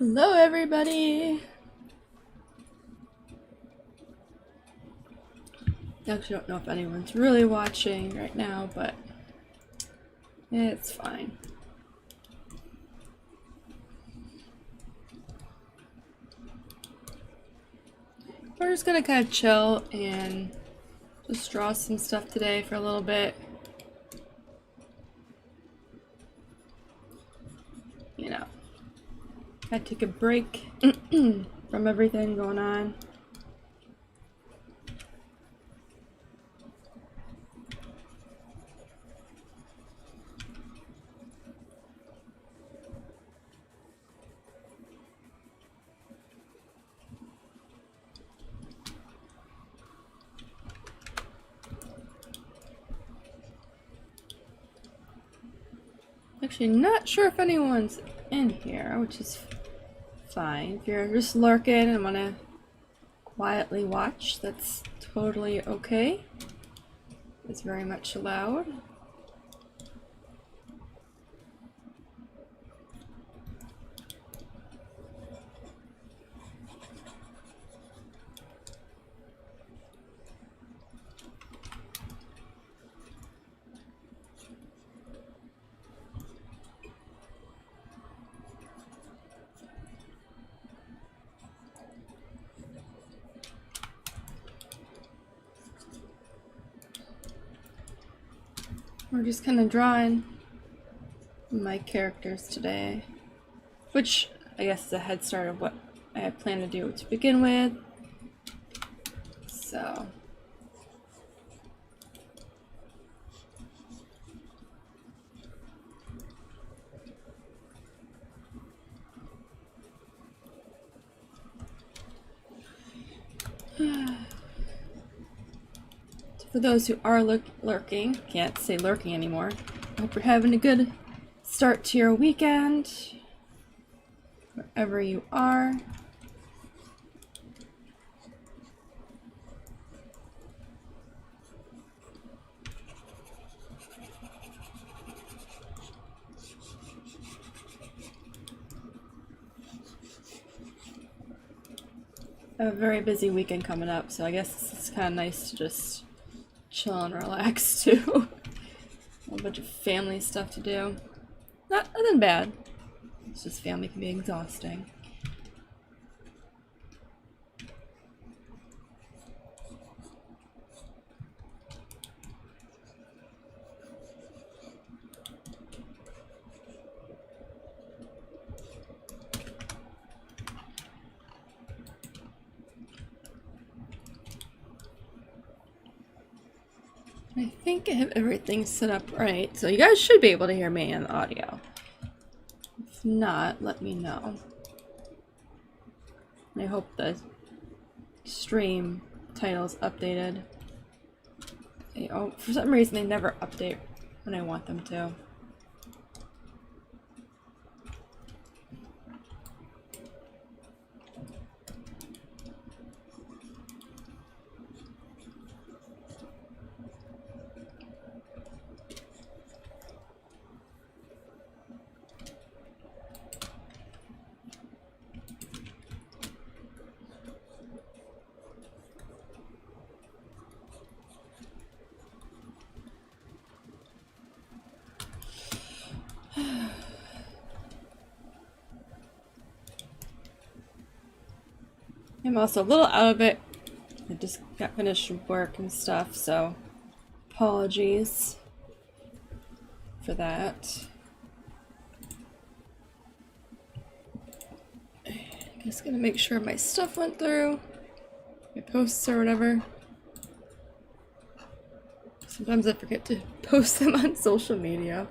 Hello, everybody! I actually don't know if anyone's really watching right now, but it's fine. We're just gonna kind of chill and just draw some stuff today for a little bit. You know, I take a break from everything going on. Actually, not sure if anyone's in here, which is fine. If you're just lurking and wanna quietly watch, that's totally okay. It's very much allowed. We're just kind of drawing my characters today, which I guess is a head start of what I had planned to do to begin with. So for those who are lurking, can't say lurking anymore, I hope you're having a good start to your weekend, wherever you are. I have a very busy weekend coming up, so I guess it's kind of nice to just chill and relax too. A bunch of family stuff to do. Nothing bad. It's just family can be exhausting. I think I have everything set up right, so you guys should be able to hear me in the audio. If not, let me know. I hope the stream title's updated. Oh, for some reason they never update when I want them to. I'm also a little out of it. I just got finished work and stuff, so apologies for that. Just gonna make sure my stuff went through, my posts or whatever. Sometimes I forget to post them on social media.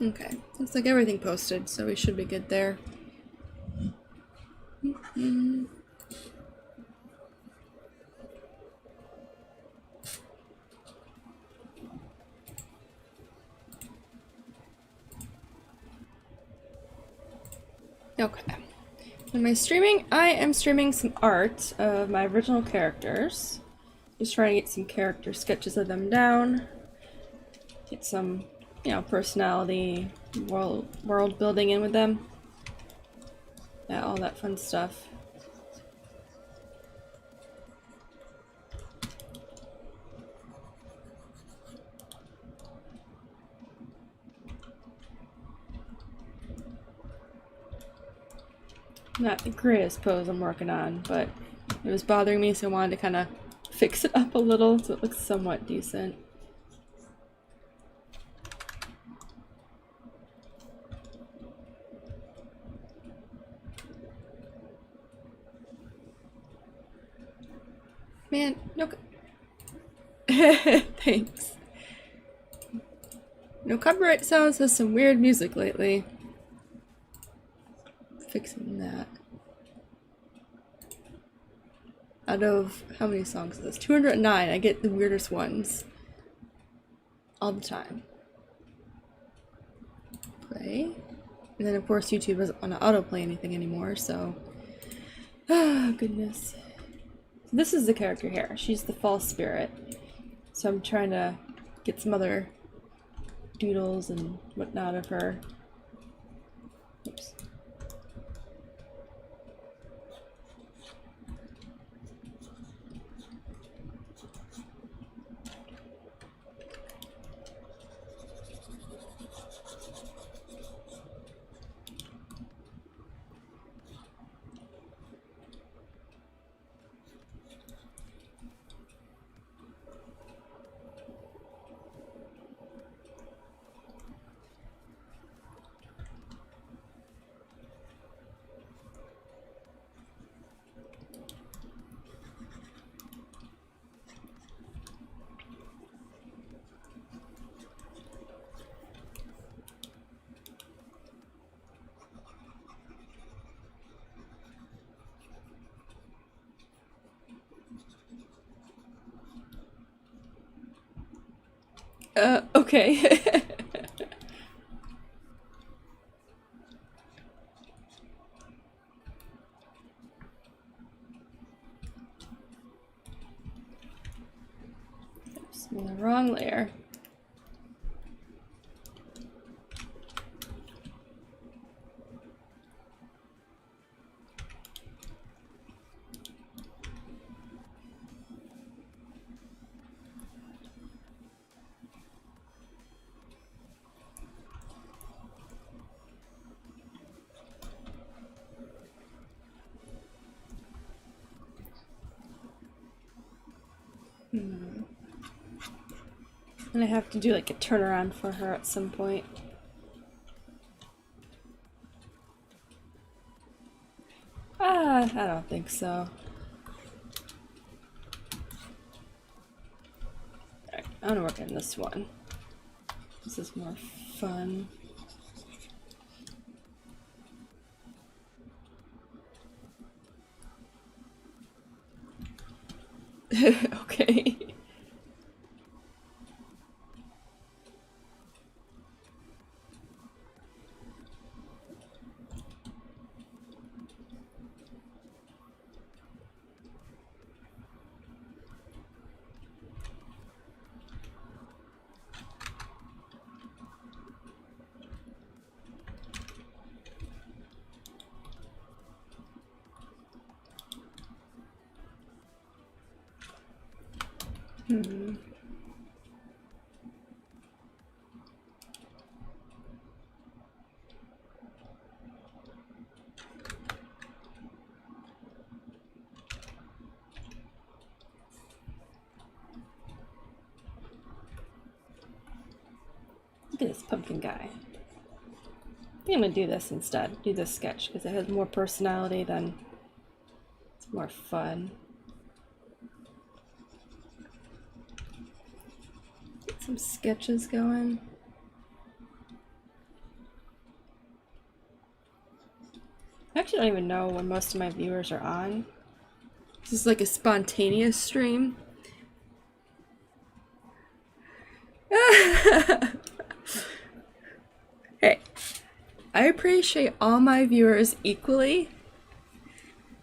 Okay, looks like everything posted, so we should be good there. Okay. When am I streaming? I am streaming some art of my original characters. Just trying to get some character sketches of them down. Get some, you know, personality, world building in with them. Yeah, all that fun stuff. Not the greatest pose I'm working on, but it was bothering me, so I wanted to kind of fix it up a little so it looks somewhat decent. Man, no. Thanks. No copyright sounds has some weird music lately. Fixing that. Out of how many songs is this? 209. I get the weirdest ones all the time. Play. And then of course YouTube doesn't want to autoplay anything anymore, so oh goodness. This is the character here. She's the false spirit. So I'm trying to get some other doodles and whatnot of her. Oops. Okay. Oops, I'm in the wrong layer. And I have to do like a turnaround for her at some point. I don't think so. Alright, I'm gonna work on this one. This is more fun. Okay. Look at this pumpkin guy. I think I'm gonna do this instead. Do this sketch because it has more personality than it's more fun. Get some sketches going. I actually don't even know when most of my viewers are on. This is like a spontaneous stream. Hey, I appreciate all my viewers equally,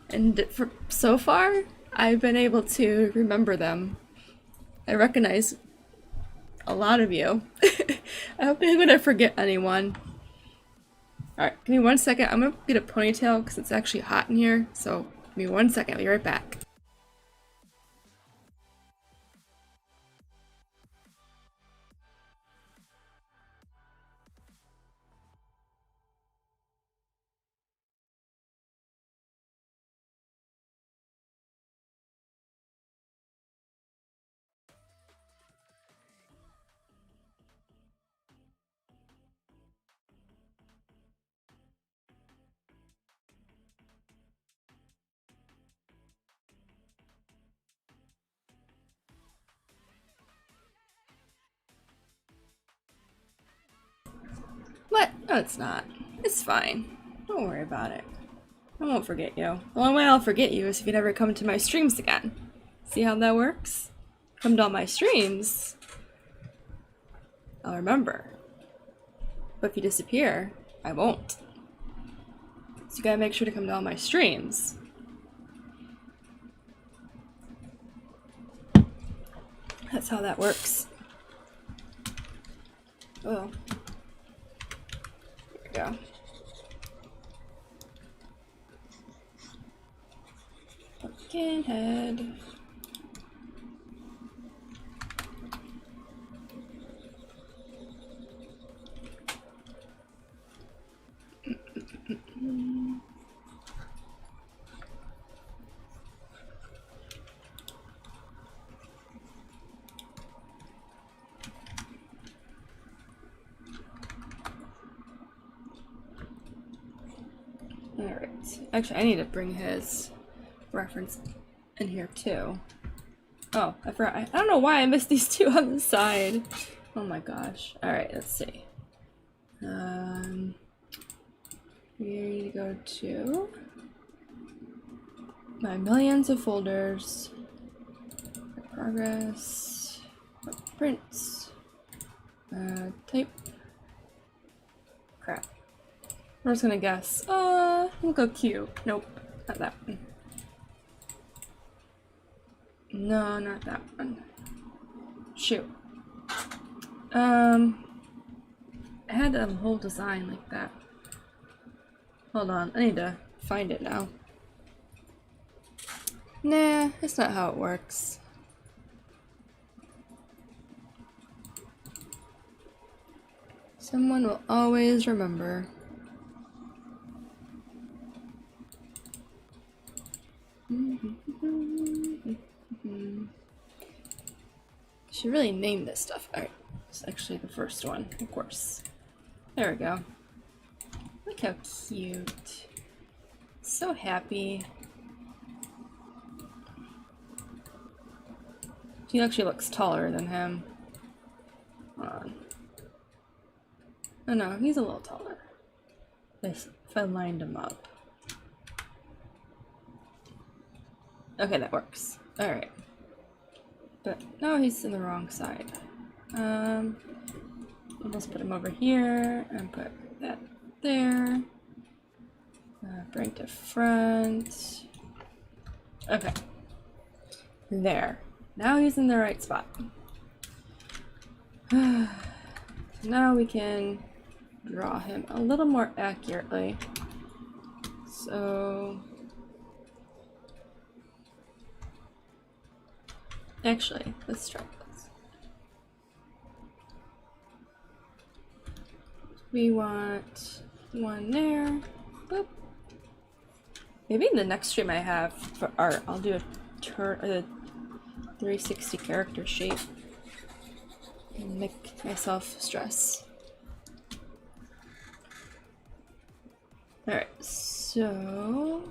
and so far, I've been able to remember them. I recognize a lot of you. I hope I'm gonna forget anyone. Alright, give me 1 second. I'm gonna get a ponytail because it's actually hot in here, so give me 1 second. I'll be right back. What? No, it's not. It's fine. Don't worry about it. I won't forget you. The only way I'll forget you is if you never come to my streams again. See how that works? Come to all my streams, I'll remember. But if you disappear, I won't. So you gotta make sure to come to all my streams. That's how that works. Oh. Here we go. Pumpkin head. Alright. Actually, I need to bring his reference in here too. Oh, I forgot. I don't know why I missed these two on the side. Oh my gosh. Alright, let's see. We need to go to my millions of folders. Progress. Prints. Type. Crap. I'm just gonna guess. We'll go Q. Nope, not that one. No, not that one. Shoot. I had a whole design like that. Hold on, I need to find it now. Nah, that's not how it works. Someone will always remember. Should really name this stuff. Alright, it's actually the first one, of course. There we go. Look how cute. So happy. She actually looks taller than him. Hold on. Oh no, he's a little taller. If I lined him up. Okay, that works. Alright. But no, he's in the wrong side. Let's put him over here and put that there. Bring to front. Okay. There. Now he's in the right spot. Now we can draw him a little more accurately. So actually, let's try this. We want one there. Boop. Maybe in the next stream I have for art, I'll do a 360 character shape and make myself stress. Alright, so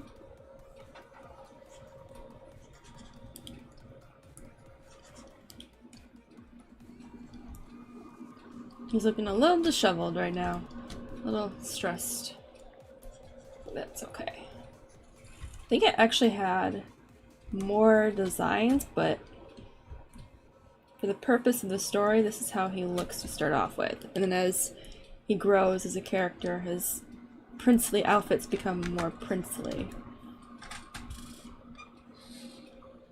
he's looking a little disheveled right now, a little stressed. That's okay. I think I actually had more designs, but for the purpose of the story, this is how he looks to start off with. And then as he grows as a character, his princely outfits become more princely.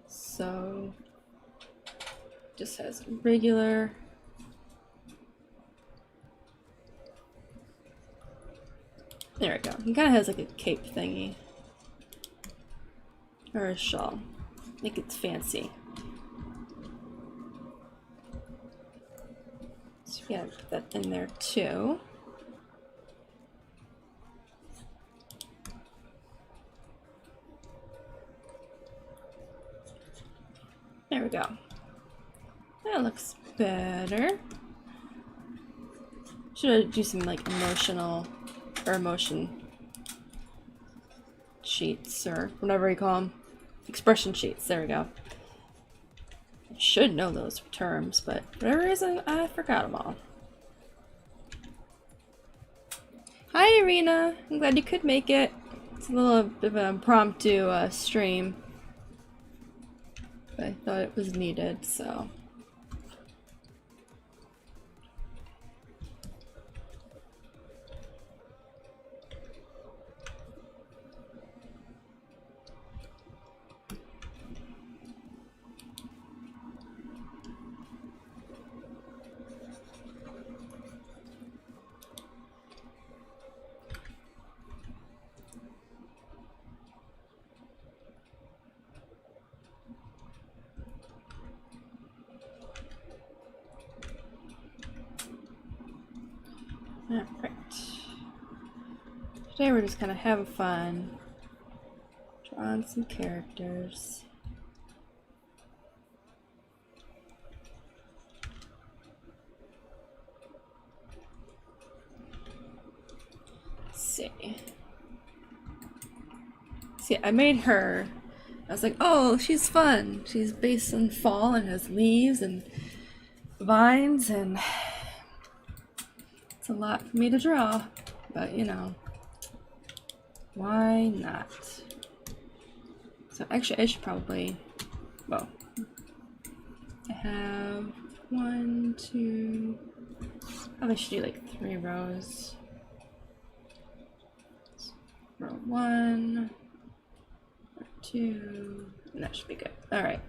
So just has regular. There we go. He kind of has like a cape thingy. Or a shawl. I think it's fancy. So yeah, put that in there too. There we go. That looks better. Should I do some like emotional or emotion sheets or whatever you call them? Expression sheets. There we go. I should know those terms, but for whatever reason, I forgot them all. Hi, Irina. I'm glad you could make it. It's a little bit of an impromptu stream, but I thought it was needed, so. Alright. Today we're just kind of having fun. Drawing some characters. Let's see. See, I made her. I was like, oh, she's fun. She's based in fall and has leaves and vines, and it's a lot for me to draw, but you know, why not? So actually I should probably, well, I have 1, 2, probably should do like 3 rows. Row 1, row 2, and that should be good. All right.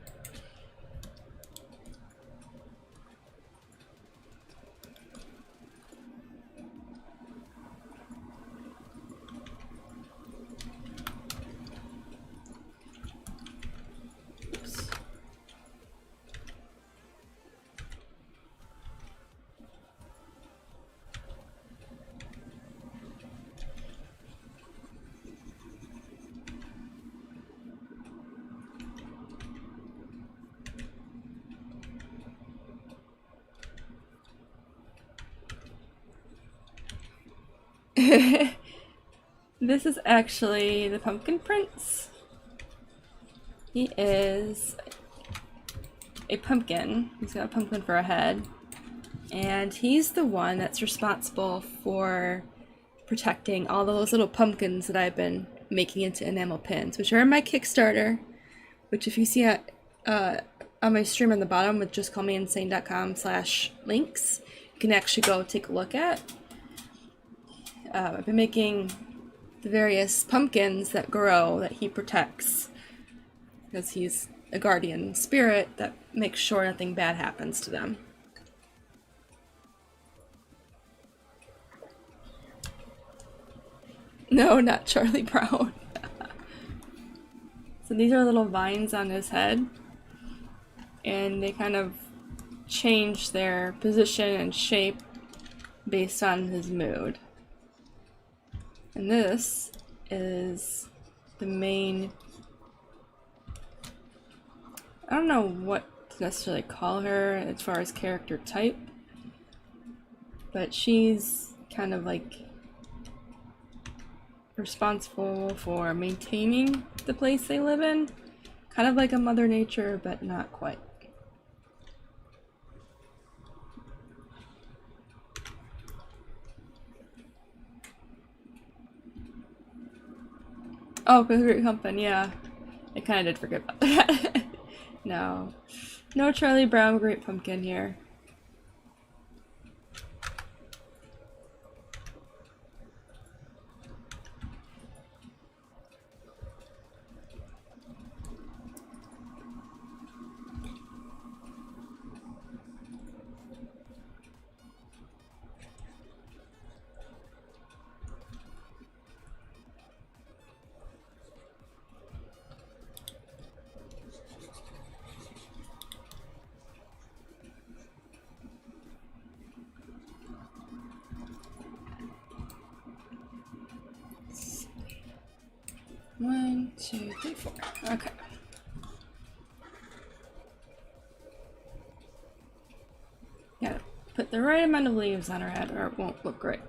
This is actually the Pumpkin Prince. He is a pumpkin. He's got a pumpkin for a head. And he's the one that's responsible for protecting all those little pumpkins that I've been making into enamel pins, which are in my Kickstarter, which if you see on my stream on the bottom with justcallmeinsane.com/links, you can actually go take a look at. I've been making the various pumpkins that grow that he protects, because he's a guardian spirit that makes sure nothing bad happens to them. No, not Charlie Brown. So these are little vines on his head, and they kind of change their position and shape based on his mood. And this is the main, I don't know what to necessarily call her as far as character type, but she's kind of like responsible for maintaining the place they live in. Kind of like a Mother Nature, but not quite. Oh, Great Pumpkin, yeah. I kind of did forget about that. No. No Charlie Brown Great Pumpkin here. 2, 3, 4. Okay. Gotta put the right amount of leaves on her head or it won't look great.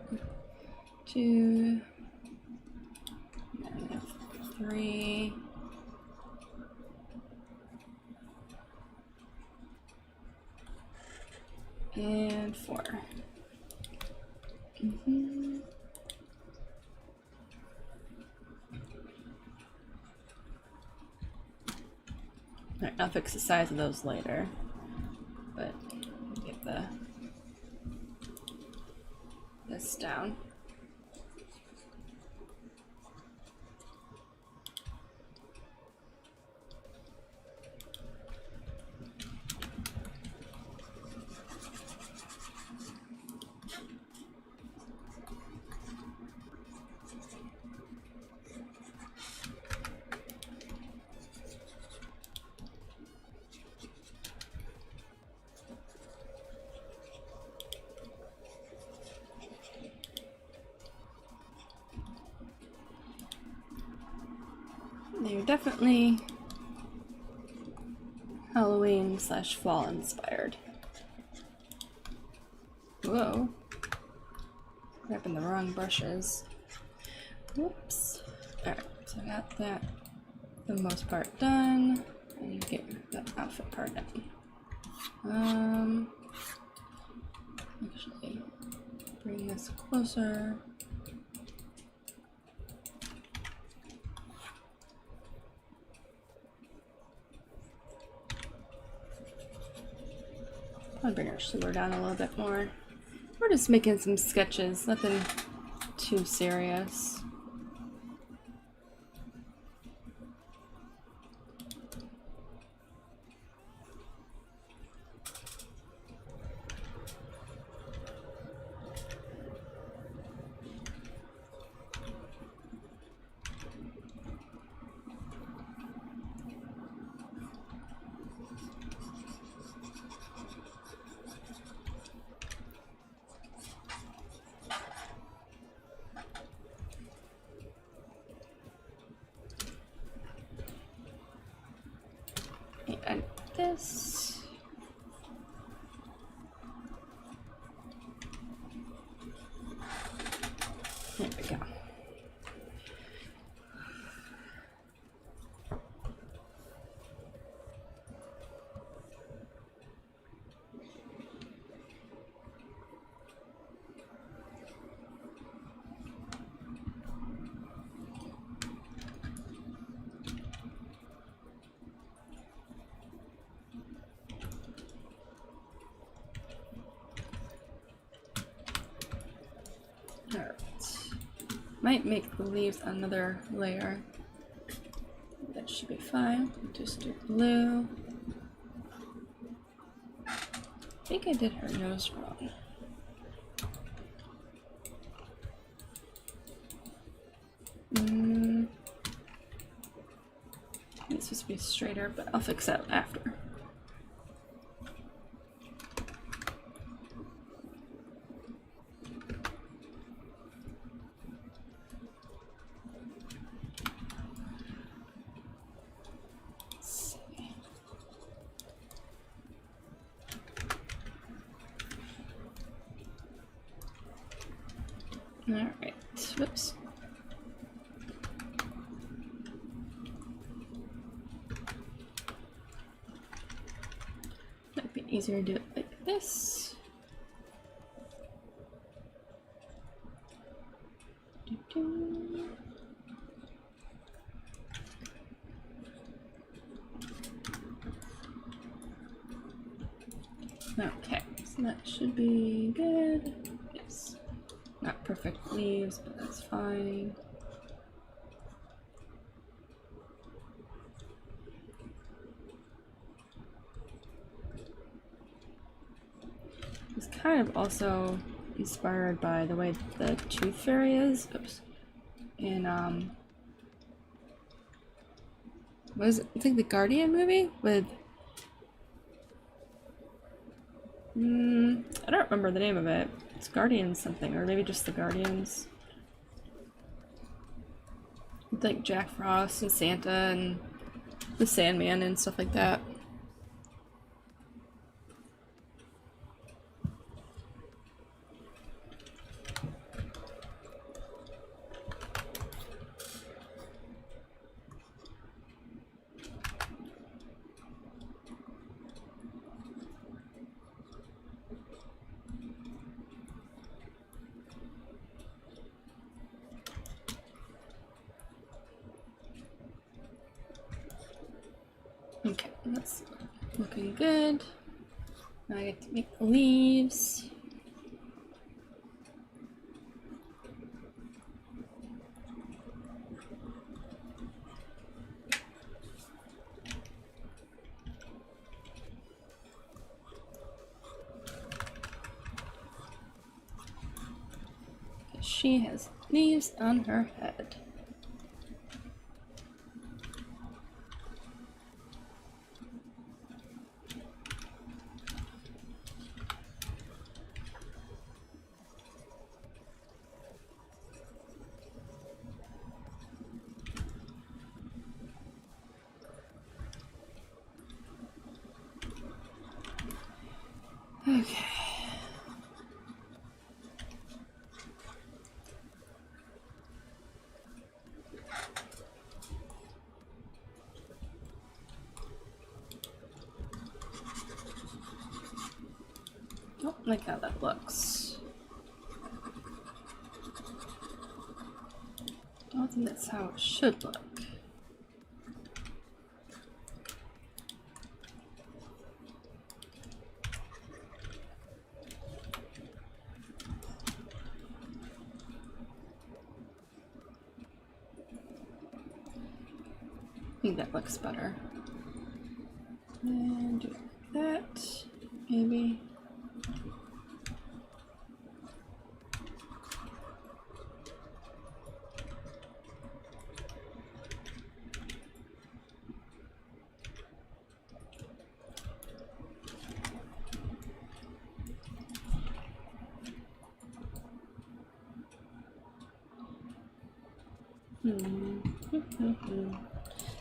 2, 3. And 4. Alright, I'll fix the size of those later. But get this down. They're definitely Halloween / fall inspired. Whoa. Grabbing the wrong brushes. Whoops. Alright, so I got that for the most part done. I need to get the outfit part done. Actually, bring this closer. I'll bring our shoulder down a little bit more. We're just making some sketches, nothing too serious. And this. There we go. Alright. Might make the leaves another layer. That should be fine. Just do blue. I think I did her nose wrong. It's supposed to be straighter, but I'll fix that after. Alright, whoops. Might be easier to do it like this. Okay, so that should be good. Yes. Not perfect leaves, but that's fine. It's kind of also inspired by the way the Tooth Fairy is. Oops. In what is it? I think the Guardian movie with I don't remember the name of it. It's Guardians something, or maybe just the Guardians. With, like Jack Frost and Santa and the Sandman and stuff like that. Okay, that's looking good. Now I get to make the leaves. She has leaves on her head. Okay. Oh, like how that looks. I don't think that's how it should look. I think that looks better. And do that, maybe.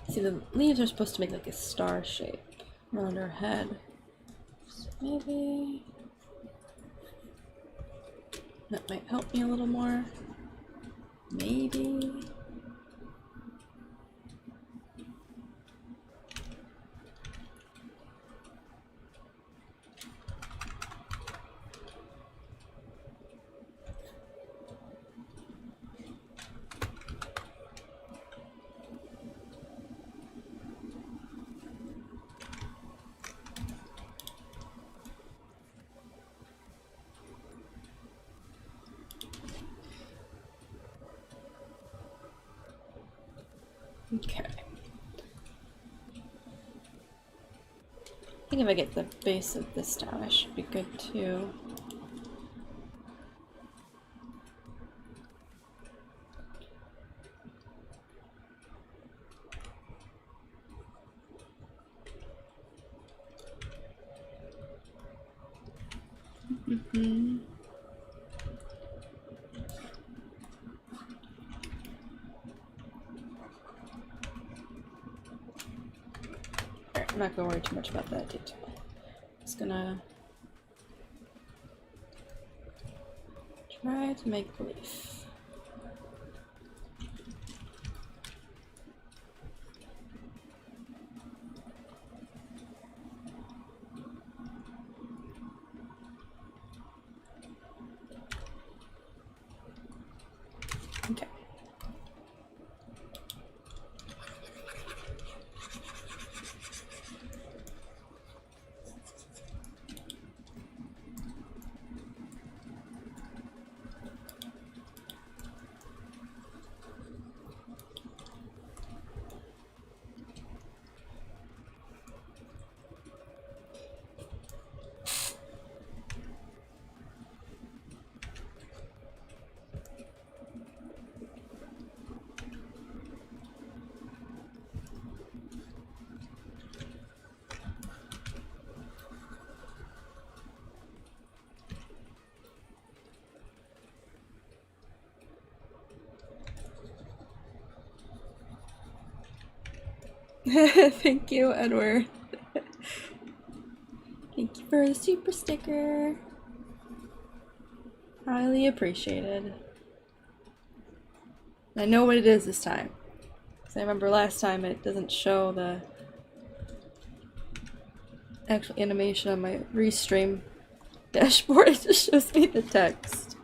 See, the leaves are supposed to make like a star shape around her head. So maybe that might help me a little more. Maybe. Okay. I think if I get the base of this down, I should be good too. I'm not gonna worry too much about that detail. Just gonna try to make the leaf. Okay. Thank you, Edward. Thank you for the super sticker. Highly appreciated. I know what it is this time. Because I remember last time it doesn't show the actual animation on my restream dashboard, it just shows me the text.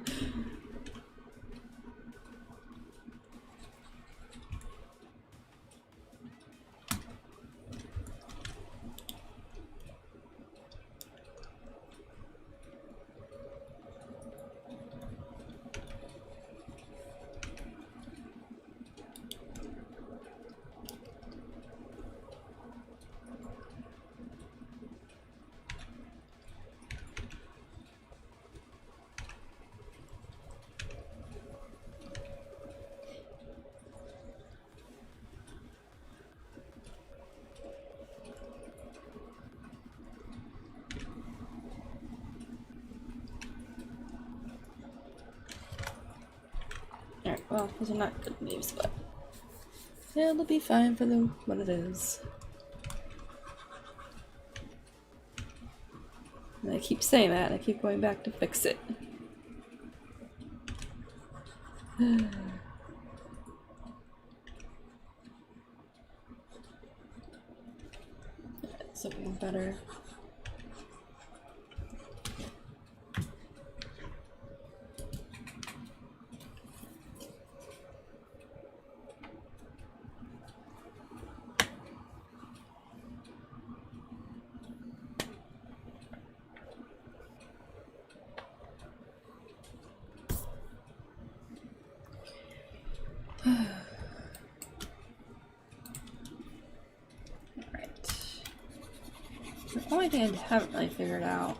Alright, well, those are not good news, but it'll be fine for what it is. And I keep saying that, and I keep going back to fix it. That's looking better. The only thing I haven't really figured out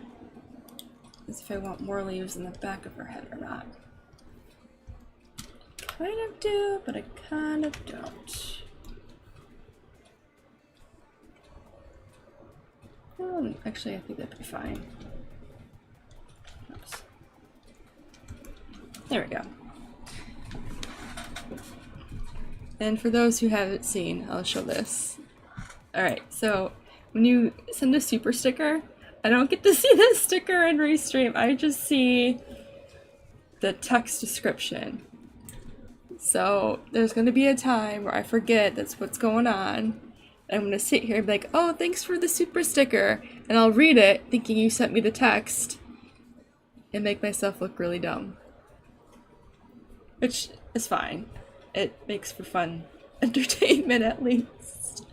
is if I want more leaves in the back of her head or not. Kind of do, but I kind of don't. Actually, I think that'd be fine. Oops. There we go. And for those who haven't seen, I'll show this. Alright, so when you send a super sticker, I don't get to see the sticker in Restream. I just see the text description. So there's going to be a time where I forget that's what's going on. I'm going to sit here and be like, oh, thanks for the super sticker. And I'll read it thinking you sent me the text and make myself look really dumb. Which is fine. It makes for fun entertainment at least.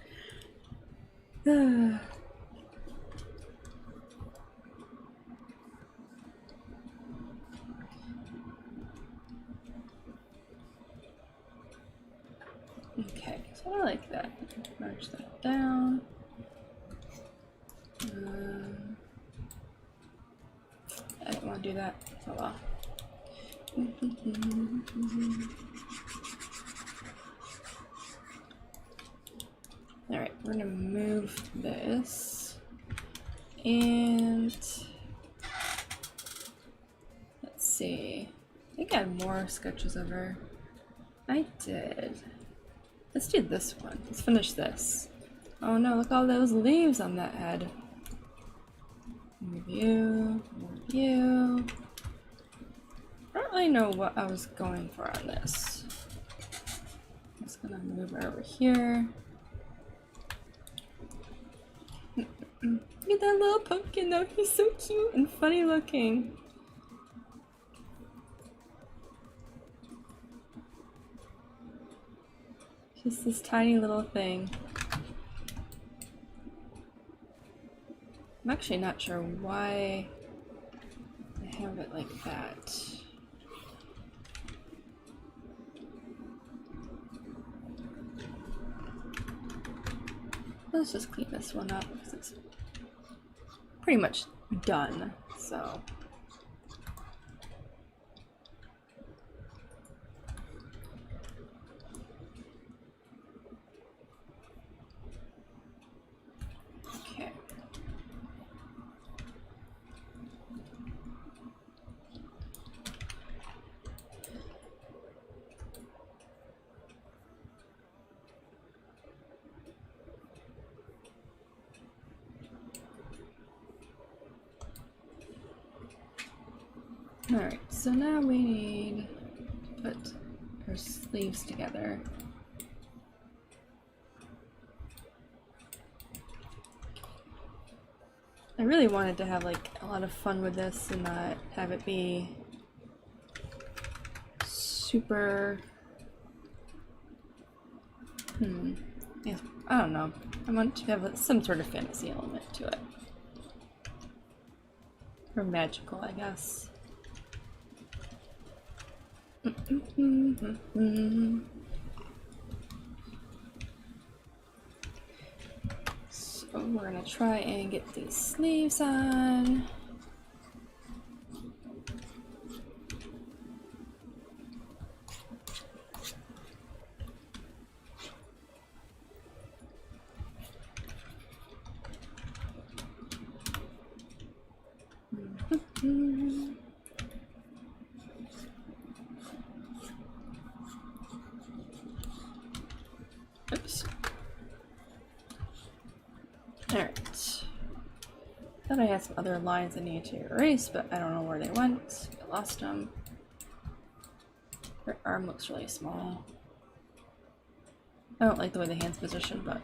Okay, so I like that. Merge that down. I didn't want to do that. Oh well. Alright, we're gonna move this. And let's see. I think I had more sketches of her. I did. Let's do this one. Let's finish this. Oh no, look all those leaves on that head. Review, review. I don't really know what I was going for on this. I'm just gonna move her over here. Look at that little pumpkin though, he's so cute and funny looking. Just this tiny little thing. I'm actually not sure why I have it like that. Let's just clean this one up because it's pretty much done, so. Okay. Alright, so now we need to put her sleeves together. I really wanted to have like a lot of fun with this and not have it be super... Yeah, I don't know. I want to have some sort of fantasy element to it. Or magical, I guess. So we're gonna try and get these sleeves on. Oops. Alright. Thought I had some other lines I needed to erase, but I don't know where they went. I lost them. Her arm looks really small. I don't like the way the hand's positioned, but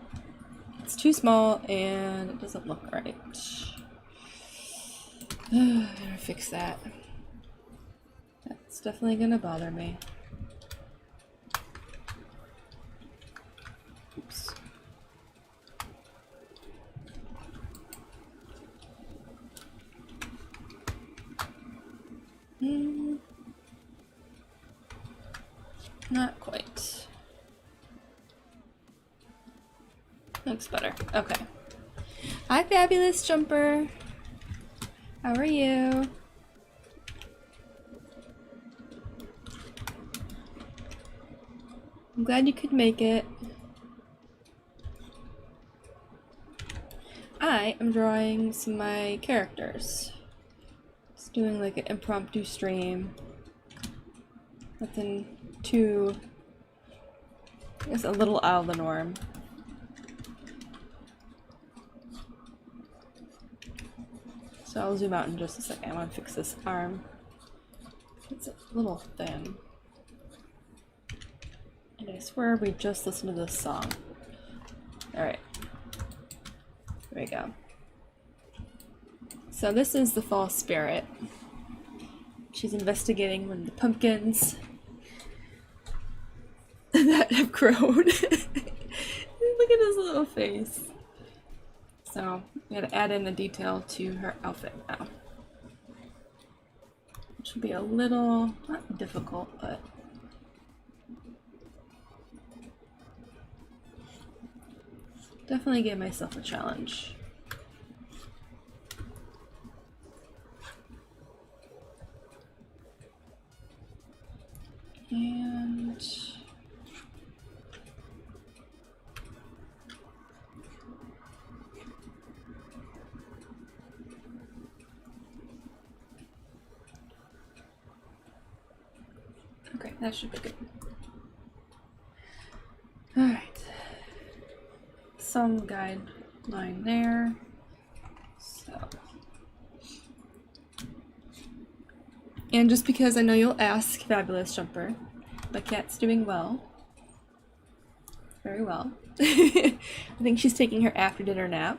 it's too small and it doesn't look right. I gotta fix that. That's definitely gonna bother me. Oops. Not quite. Looks better. Okay. Hi, Fabulous Jumper. How are you? I'm glad you could make it. I am drawing some of my characters. Just doing like an impromptu stream. Nothing too, I guess, a little out of the norm. So I'll zoom out in just a second. I want to fix this arm. It's a little thin. And I swear we just listened to this song. Alright. There we go. So this is the fall spirit. She's investigating one of the pumpkins that have grown. Look at his little face. So we gotta add in the detail to her outfit now. Which will be a little, not difficult, but definitely give myself a challenge. And okay, that should be good. Alright. Some guideline there. So. And just because I know you'll ask, Fabulous Jumper, my cat's doing well. Very well. I think she's taking her after dinner nap.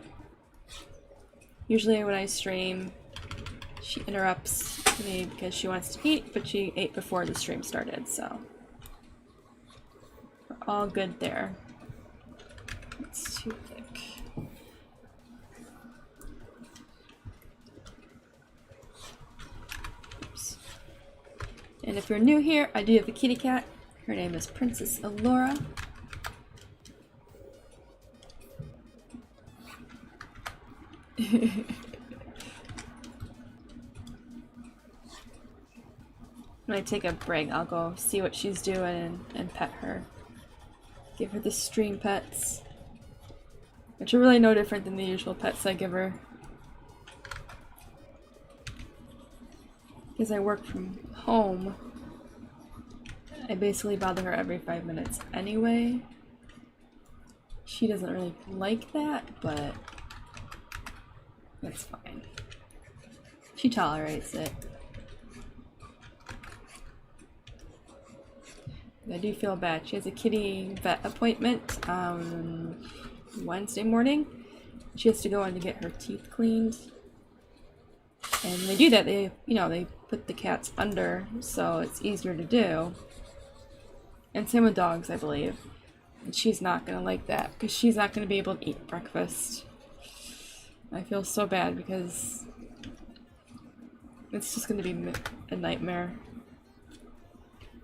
Usually when I stream, she interrupts me because she wants to eat, but she ate before the stream started, so we're all good there. It's too thick. Oops. And if you're new here, I do have a kitty cat. Her name is Princess Elora. When I take a break, I'll go see what she's doing and pet her. Give her the stream pets, which are really no different than the usual pets I give her. Because I work from home, I basically bother her every 5 minutes anyway. She doesn't really like that, but that's fine. She tolerates it. I do feel bad. She has a kitty vet appointment Wednesday morning. She has to go in to get her teeth cleaned. And when they do that, they put the cats under, so it's easier to do. And same with dogs, I believe. And she's not gonna like that, because she's not gonna be able to eat breakfast. I feel so bad, because it's just gonna be a nightmare.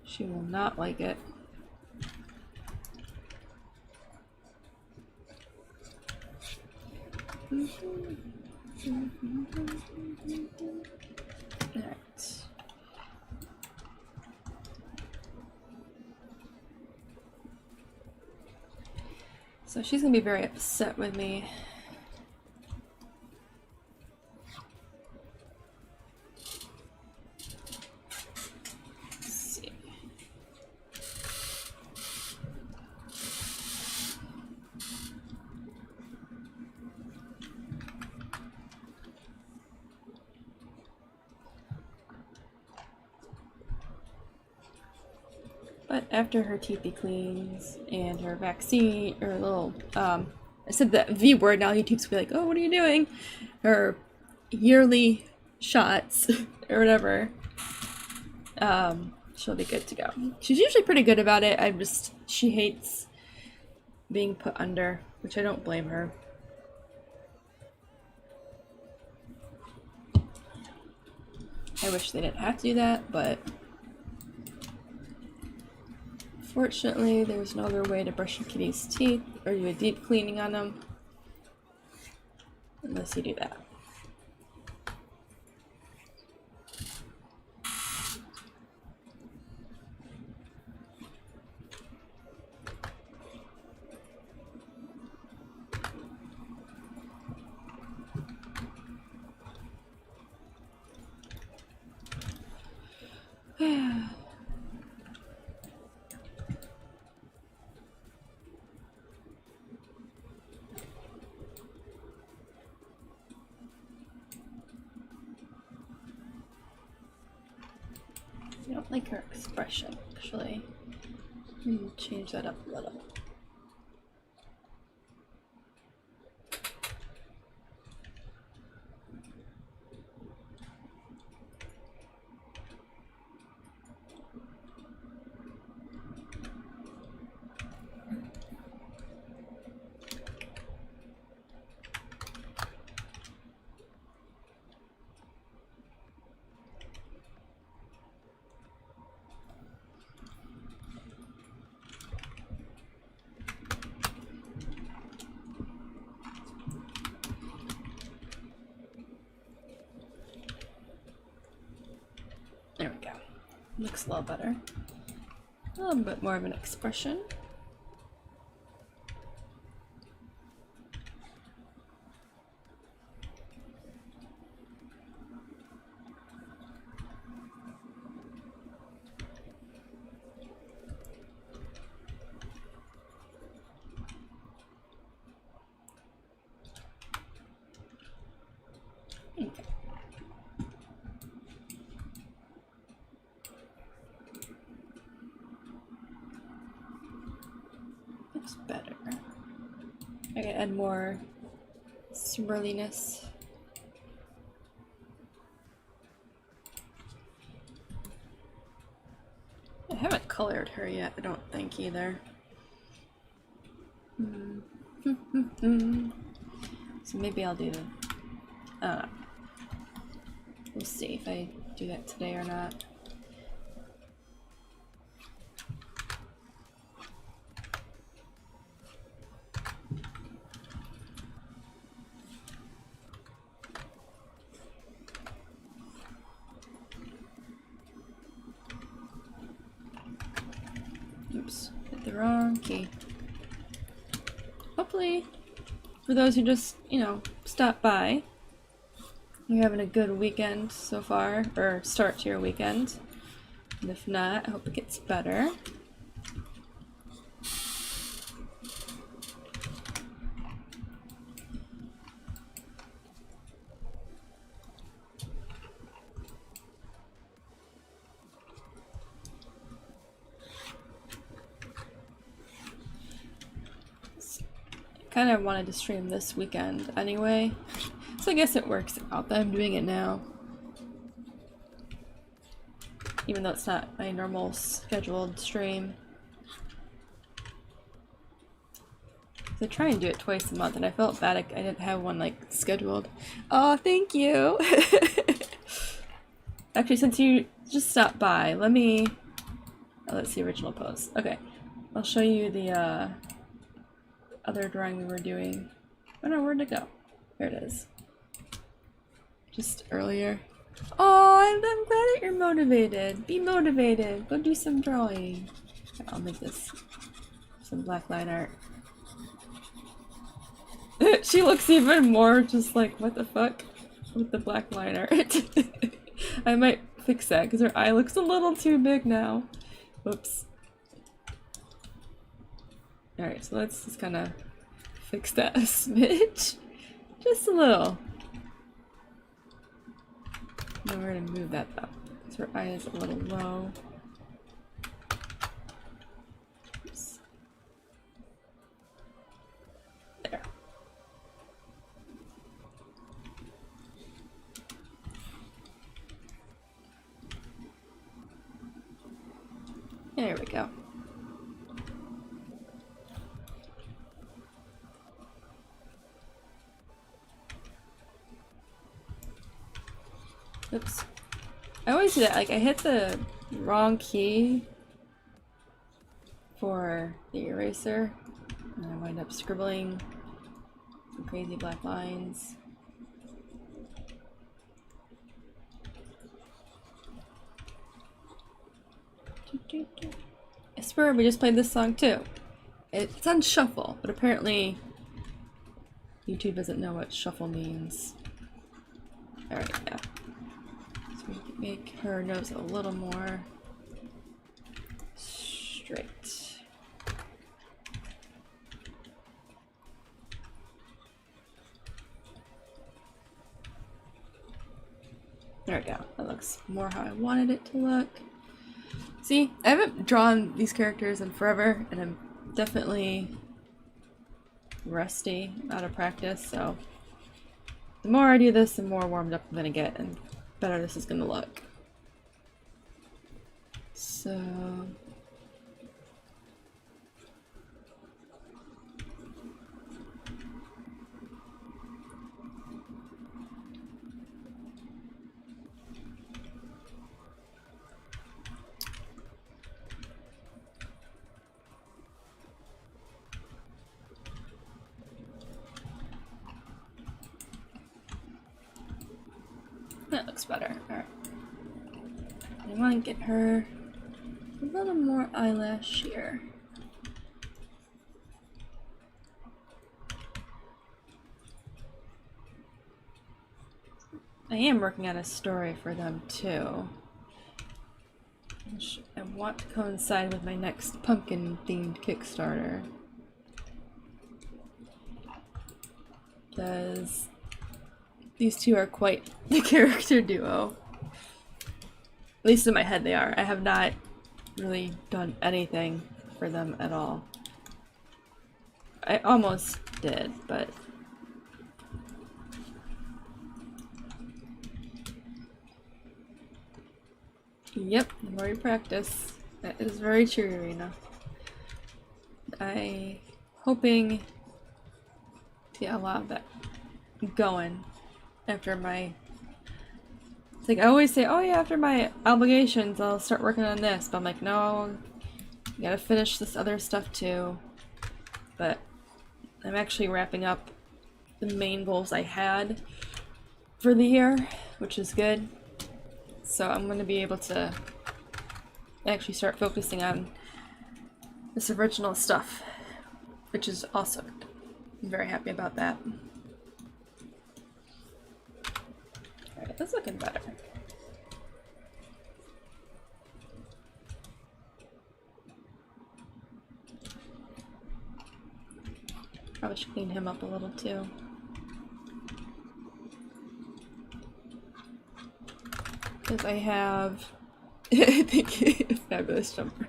She will not like it. Alright. So she's gonna be very upset with me. Let's see. But after her teeth be cleans and her vaccine, or little, I said the V word, now YouTube's be like, oh, what are you doing? Her yearly shots, or whatever, she'll be good to go. She's usually pretty good about it. She hates being put under, which I don't blame her. I wish they didn't have to do that, but fortunately, there's no other way to brush your kitty's teeth or do a deep cleaning on them unless you do that. I don't like her expression, actually. Change that up a little. There we go. Looks a little better. A little bit more of an expression. Okay. Looks better. I gotta add more swirliness. I haven't colored her yet, I don't think either. So maybe I'll do the, we'll see if I do that today or not. Oops, hit the wrong key. Hopefully, for those who just, stop by, you're having a good weekend so far, or start to your weekend. And if not, I hope it gets better. kind of wanted to stream this weekend anyway, so I guess it works out that I'm doing it now. Even though it's not my normal scheduled stream. I try and do it twice a month, and I felt bad I didn't have one like scheduled. Oh, thank you! Actually, since you just stopped by, let me... Oh, let's see original post. Okay, I'll show you the other drawing we were doing. Oh no, where'd it go? There it is. Just earlier. Oh, I'm glad that you're motivated. Be motivated. Go do some drawing. I'll make this some black line art. She looks even more just like, what the fuck? With the black line art. I might fix that because her eye looks a little too big now. Whoops. Alright, so let's just kind of fix that a smidge. Just a little. Now we're gonna move that up because her eye is a little low. Oops. There. There we go. Oops. I always do that, like I hit the wrong key for the eraser and I wind up scribbling some crazy black lines. I swear we just played this song too. It's on shuffle, but apparently YouTube doesn't know what shuffle means. Alright, yeah. So we can make her nose a little more straight. There we go. That looks more how I wanted it to look. See, I haven't drawn these characters in forever, and I'm definitely rusty, out of practice, so the more I do this, the more warmed up I'm gonna get, and better this is gonna look. So... that looks better. Alright. I want to get her a little more eyelash here. I am working on a story for them too, which I want to coincide with my next pumpkin themed Kickstarter. Because these two are quite the character duo. At least in my head they are. I have not really done anything for them at all. I almost did, but... Yep, the more you practice. That is very true, Irina. I'm hoping to get a lot of that going after my... It's like I always say, oh yeah, after my obligations I'll start working on this, but I'm like, no, you gotta finish this other stuff too. But I'm actually wrapping up the main goals I had for the year, which is good. So I'm gonna be able to actually start focusing on this original stuff, which is also good. I'm very happy about that. Alright, that's looking better. Probably should clean him up a little too. Because I have, I think, fabulous jumper.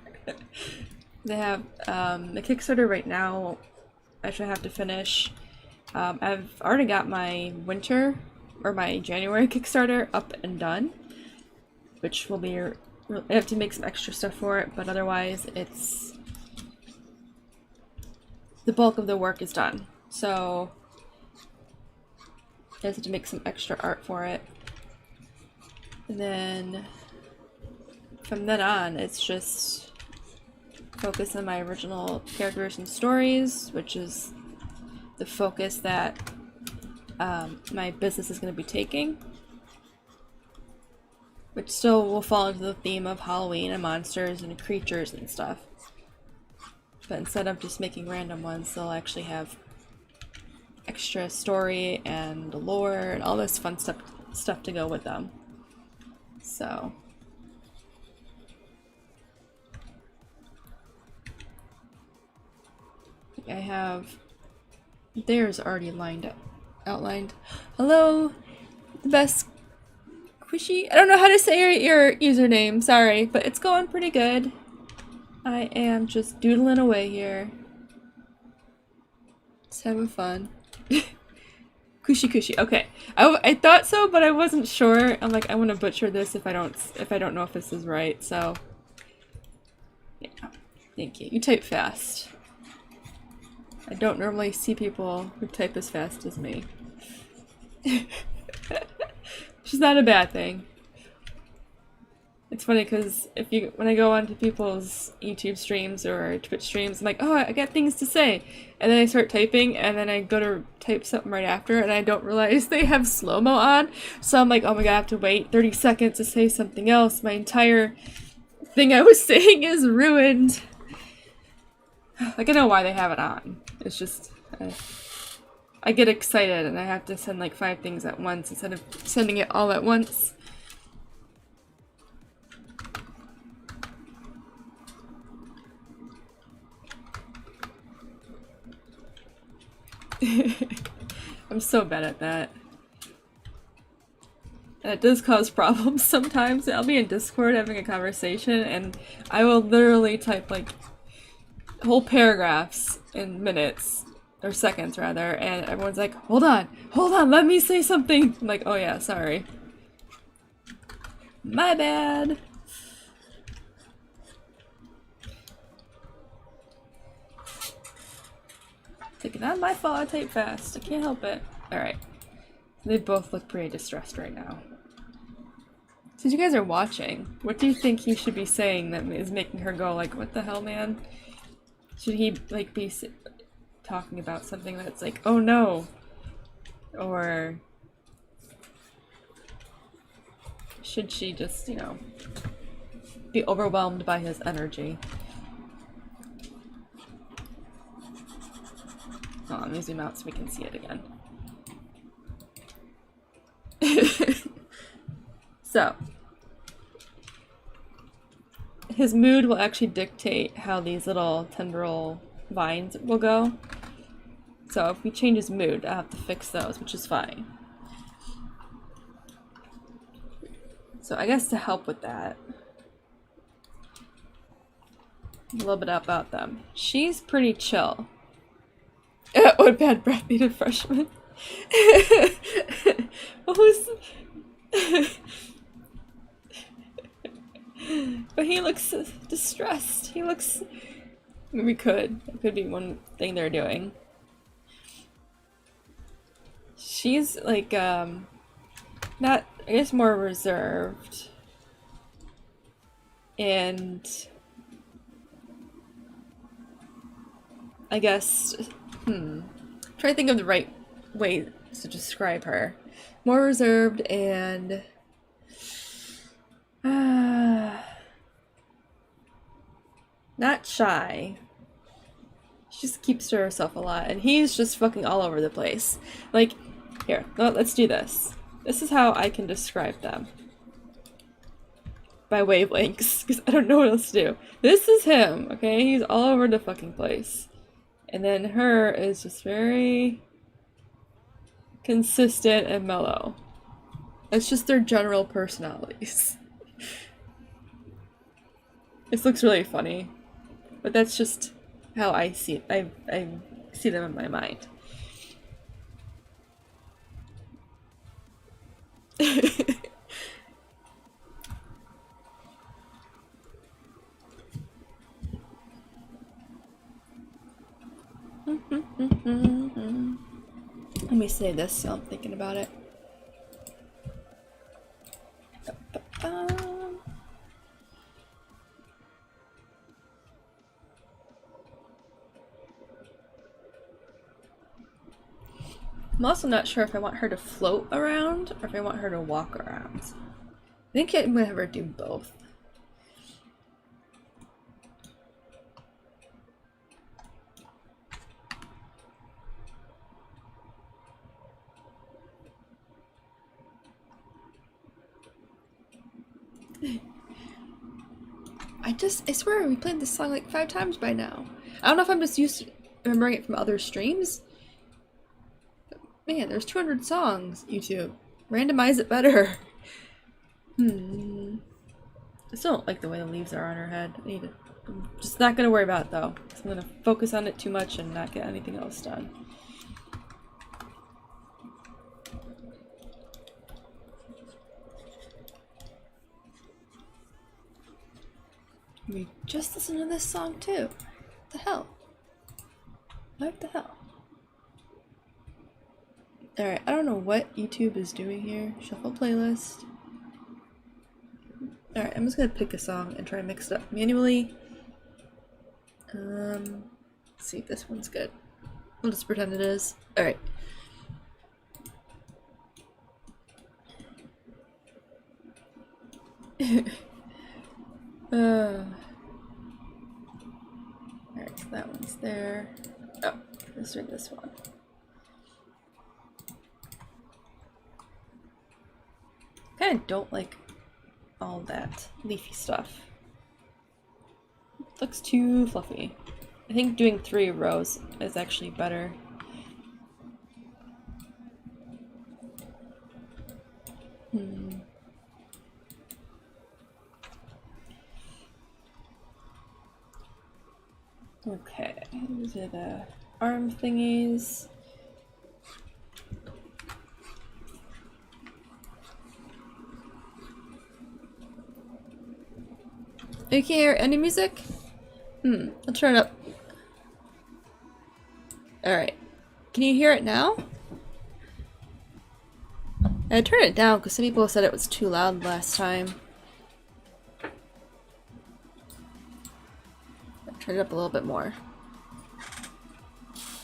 They have the Kickstarter right now actually have to finish. I've already got my winter or my January Kickstarter up and done, which will be, I have to make some extra stuff for it, but otherwise it's, the bulk of the work is done. So I just have to make some extra art for it. And then from then on, it's just focus on my original characters and stories, which is the focus that my business is going to be taking. Which still will fall into the theme of Halloween and monsters and creatures and stuff. But instead of just making random ones, they'll actually have extra story and lore and all this fun stuff to go with them. So I have theirs already outlined. Hello, the best Squishy. I don't know how to say your username, sorry, but it's going pretty good. I am just doodling away here. Just having fun. Cushy. Okay. I thought so, but I wasn't sure. I'm like, I want to butcher this if I don't know if this is right, so yeah. Thank you. You type fast. I don't normally see people who type as fast as me. Which is not a bad thing. It's funny because when I go onto people's YouTube streams or Twitch streams, I'm like, oh, I got things to say. And then I start typing, and then I go to type something right after, and I don't realize they have slow-mo on. So I'm like, oh my god, I have to wait 30 seconds to say something else. My entire thing I was saying is ruined. Like, I know why they have it on. It's just, I get excited, and I have to send like 5 things at once instead of sending it all at once. I'm so bad at that. And it does cause problems sometimes. I'll be in Discord having a conversation and I will literally type like whole paragraphs in minutes, or seconds rather, and everyone's like, hold on, let me say something. I'm like, oh yeah, sorry. My bad. It's not my fault, I type fast. I can't help it. Alright. They both look pretty distressed right now. Since you guys are watching, what do you think he should be saying that is making her go like, what the hell, man? Should he, like, be talking about something that's like, oh no? Or should she just, you know, be overwhelmed by his energy? Oh, let me zoom out so we can see it again. So, his mood will actually dictate how these little tendril vines will go. So if we change his mood, I have to fix those, which is fine. So I guess to help with that, a little bit about them. She's pretty chill. What bad breath need a freshman? What was... But he looks distressed. He looks... Maybe That could be one thing they're doing. She's like, not... I guess more reserved. And... I guess... Try to think of the right way to describe her. More reserved and... not shy. She just keeps to herself a lot, and he's just fucking all over the place. Like, here, let's do this. This is how I can describe them. By wavelengths, because I don't know what else to do. This is him, okay? He's all over the fucking place. And then her is just very consistent and mellow. It's just their general personalities. This looks really funny, but that's just how I see it. I see them in my mind. Let me say this so I'm thinking about it. I'm also not sure if I want her to float around or if I want her to walk around. I think I'm gonna have her do both. I swear we played this song like 5 times by now. I don't know if I'm just used to remembering it from other streams. But man, there's 200 songs, YouTube. Randomize it better. I still don't like the way the leaves are on her head. I'm just not gonna worry about it though. I'm gonna focus on it too much and not get anything else done. We just listened to this song too. What the hell? What the hell? Alright, I don't know what YouTube is doing here. Shuffle playlist. Alright, I'm just gonna pick a song and try to mix it up manually. Let's see if this one's good. I'll just pretend it is. Alright. Alright, so that one's there. Oh, let's do this one. I don't like all that leafy stuff. It looks too fluffy. I think doing 3 rows is actually better. Okay, these are the arm thingies. You can't hear any music? I'll turn it up. Alright. Can you hear it now? I turned it down because some people said it was too loud last time. I'll turn it up a little bit more.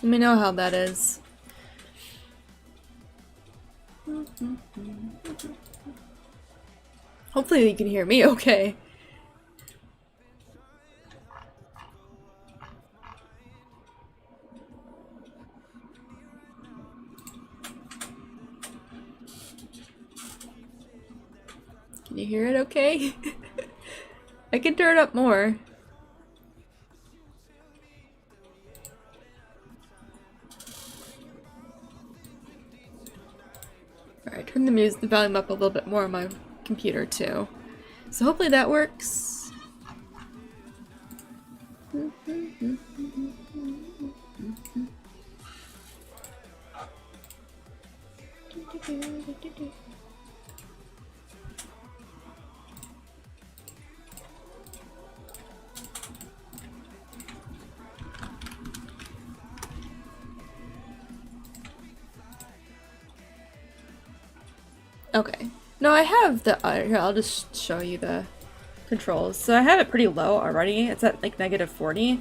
Let me know how that is. Hopefully you can hear me okay. Can you hear it okay? I can turn it up more. Alright, turn the volume up a little bit more on my computer too. So hopefully that works. Okay. No, I have the here, I'll just show you the controls. So I have it pretty low already. It's at like -40.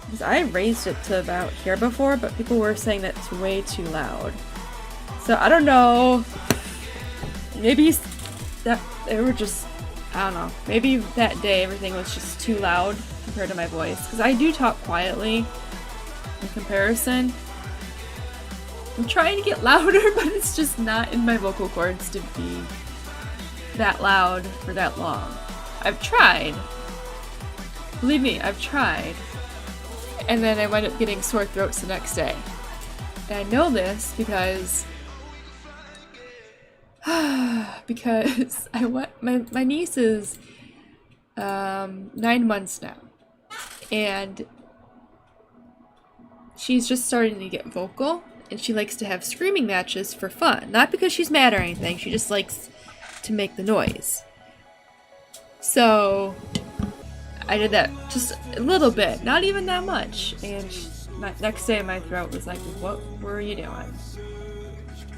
Because I raised it to about here before, but people were saying that it's way too loud. So I don't know. Maybe that they were just, I don't know. Maybe that day everything was just too loud compared to my voice. Because I do talk quietly in comparison. I'm trying to get louder, but it's just not in my vocal cords to be that loud for that long. I've tried. Believe me, I've tried. And then I wind up getting sore throats the next day. And I know this because my niece is 9 months now. And she's just starting to get vocal, and she likes to have screaming matches for fun. Not because she's mad or anything, she just likes to make the noise. So I did that just a little bit, not even that much, and next day my throat was like, what were you doing?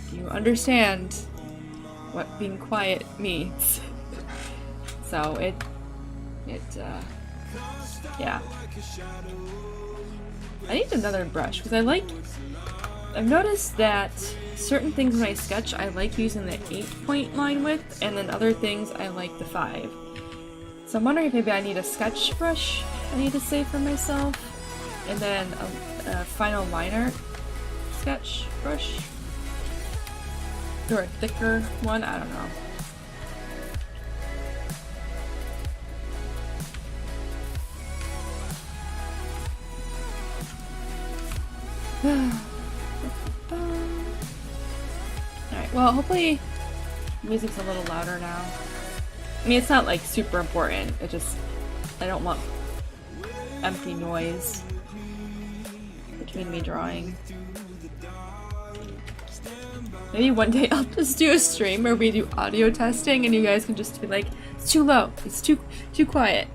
Do you understand what being quiet means? So yeah. I need another brush, because I've noticed that certain things when I sketch, I like using the 8-point line width, and then other things I like the 5. So I'm wondering if maybe I need a sketch brush I need to save for myself, and then a final liner sketch brush, or a thicker one, I don't know. Alright, well, hopefully the music's a little louder now. I mean, it's not like super important, I don't want empty noise between me drawing. Maybe one day I'll just do a stream where we do audio testing and you guys can just be like, it's too low, it's too quiet.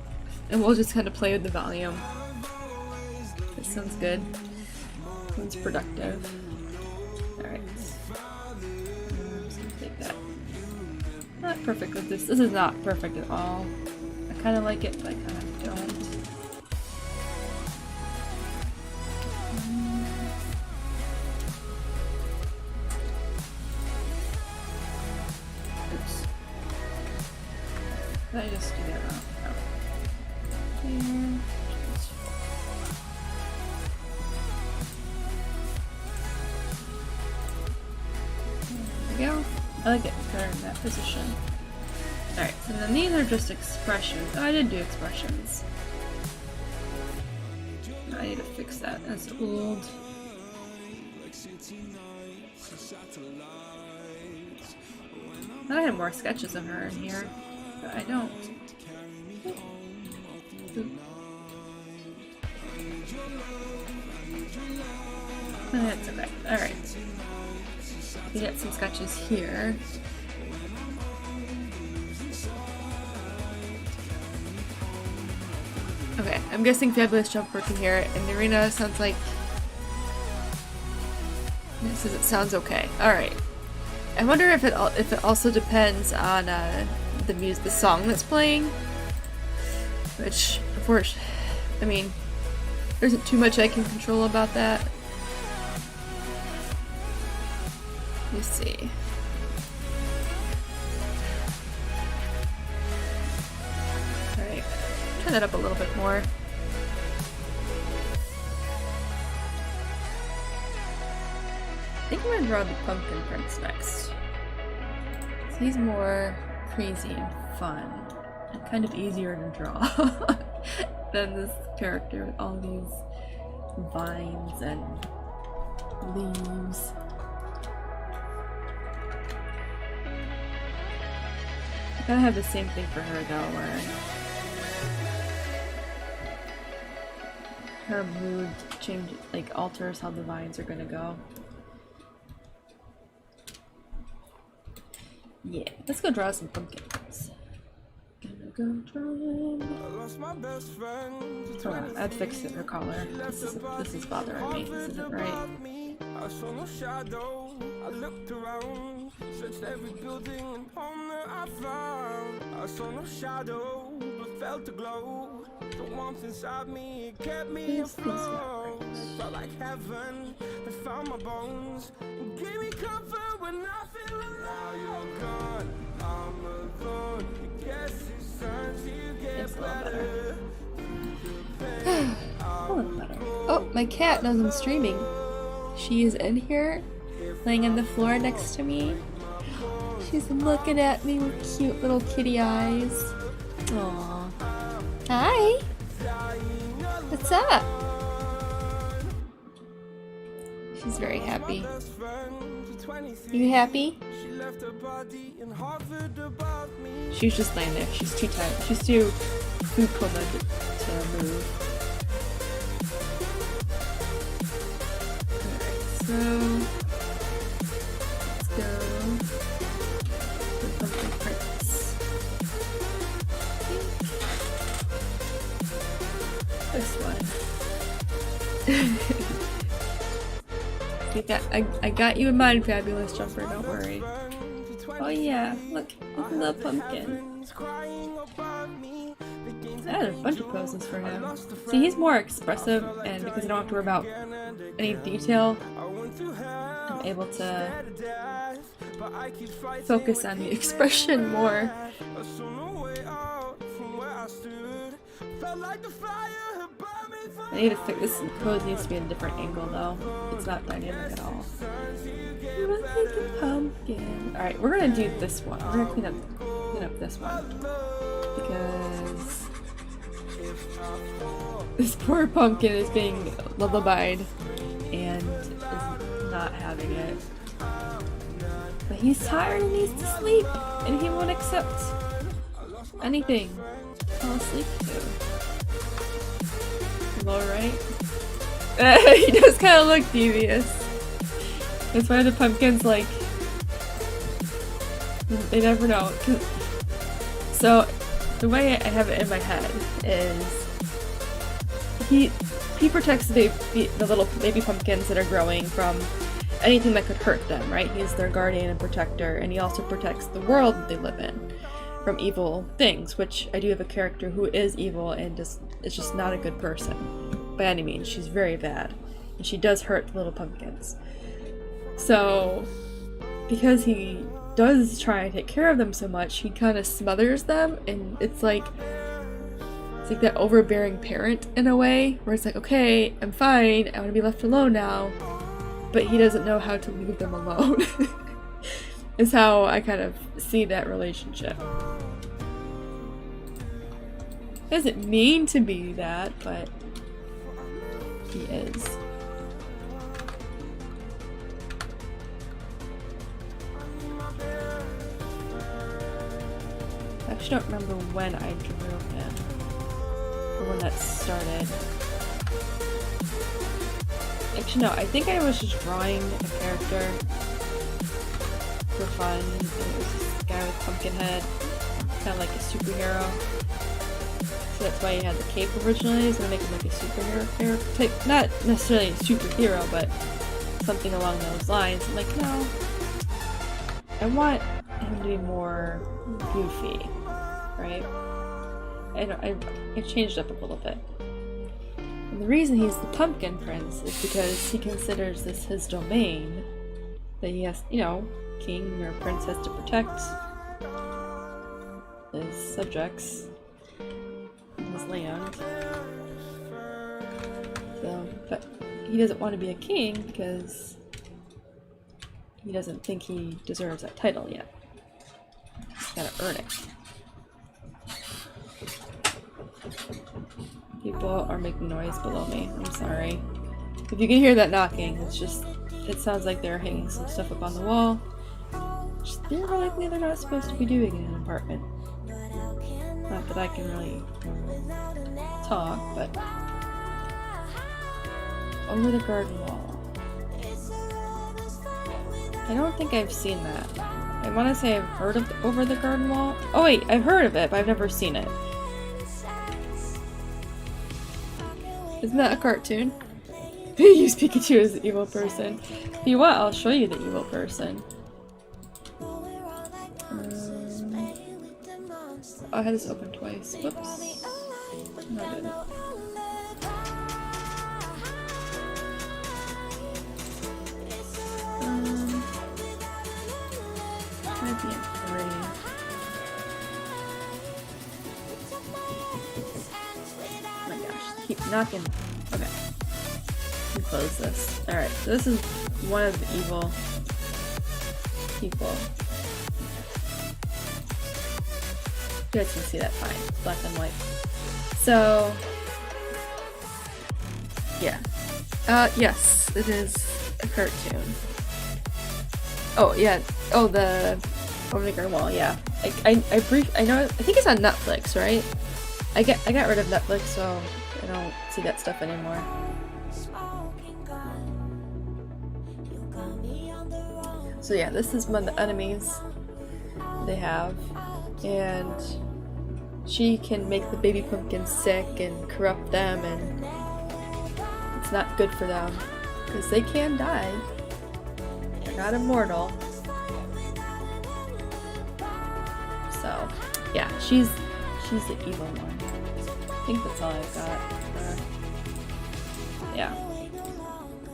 And we'll just kind of play with the volume. That sounds good. Sounds productive. Alright. I'm just gonna take that. Not perfect with this. This is not perfect at all. I kind of like it, but I kind of don't. Oops. Did I just do that wrong? Oh. Here. There we go. I like it better in that position. Alright, so then these are just expressions. Oh, I did do expressions. I need to fix that. That's old. I thought I had more sketches of her in here, but I don't. That's okay. Alright. We get some sketches here. Okay, I'm guessing Fabulous Jumper can hear it, and Narina sounds like... It says it sounds okay. Alright. I wonder if it also depends on the song that's playing. Which, of course, I mean, there isn't too much I can control about that. Let me see. Alright, turn that up a little bit more. I think I'm gonna draw the Pumpkin Prince next. So he's more crazy and fun, and kind of easier to draw than this character with all these vines and leaves. I kind of have the same thing for her though, where her mood changes, like alters how the vines are gonna go. Yeah, let's go draw some pumpkins. Gonna go drawing. Hold on, I'd fix it, her collar. This is bothering me. This isn't right. I saw no shadow. I looked around, searched every building and home that I found. I saw no shadow, but felt the glow. The warmth inside me kept me afloat. Felt like heaven. I found my bones, gave me comfort when I feel alone. Now you're gone, I'm alone. I guess it's time to get better. Oh, my cat knows I'm streaming. She is in here, laying on the floor next to me. She's looking at me with cute little kitty eyes. Aww. Hi! What's up? She's very happy. You happy? She's just laying there. She's too tired. She's too food coma to move. throw. Let's go. The pumpkin prince. This one. I got you in mind, Fabulous Jumper, don't worry. Oh yeah, look, it's a little pumpkin. I had a bunch of poses for him. See, he's more expressive, and because I don't have to worry about any detail, I'm able to focus on the expression more. I need to fix this pose. Needs to be in a different angle though. It's not dynamic at all. Look like a pumpkin. Alright, we're gonna do this one. We're gonna clean up this one. Because this poor pumpkin is being lullabied and is not having it. But he's tired and needs to sleep, and he won't accept anything. Fall asleep too. Low right? He does kind of look devious. That's why the pumpkin's like, they never know. So the way I have it in my head is he protects the little baby pumpkins that are growing from anything that could hurt them, right? He's their guardian and protector, and he also protects the world that they live in from evil things, which I do have a character who is evil and is just not a good person by any means. She's very bad, and she does hurt the little pumpkins. So because he does try and take care of them so much, he kind of smothers them, and it's like that overbearing parent in a way, where it's like, okay, I'm fine, I want to be left alone now, but he doesn't know how to leave them alone. Is how I kind of see that relationship. Doesn't mean to be that, but he is. I actually don't remember when I drew him, or when that started. Actually, no, I think I was just drawing a character for fun. And it was this guy with pumpkin head, kind of like a superhero. So that's why he had the cape originally. He's gonna make him like a superhero type, not necessarily a superhero, but something along those lines. I'm like, no, I want him to be more goofy, right? I changed up a little bit. And the reason he's the Pumpkin Prince is because he considers this his domain, that he has, you know, king or prince has to protect his subjects and his land. So, but he doesn't want to be a king because he doesn't think he deserves that title yet. He's gotta earn it. People are making noise below me. I'm sorry. If you can hear that knocking, it's just, it sounds like they're hanging some stuff up on the wall. Which theoretically they're not supposed to be doing in an apartment. Not that I can really talk, but over the garden wall. I don't think I've seen that. I want to say I've heard of over the garden wall. Oh wait, I've heard of it, but I've never seen it. Isn't that a cartoon? Use Pikachu as the evil person. If you want, I'll show you the evil person. I had this open twice. Whoops. No, I didn't. Might be in 3. Oh my gosh, keep knocking. Okay. Let me close this. Alright, so this is one of the evil people. You guys can see that fine. It's black and white. So, yeah. Yes, it is a cartoon. Oh, yeah. Oh, the over the garden wall, yeah. I know, I think it's on Netflix, right? I got rid of Netflix, so I don't see that stuff anymore. So yeah, this is one of the enemies they have, and she can make the baby pumpkins sick and corrupt them, and it's not good for them because they can die. They're not immortal. So yeah, she's the evil one. I think that's all I've got. Yeah.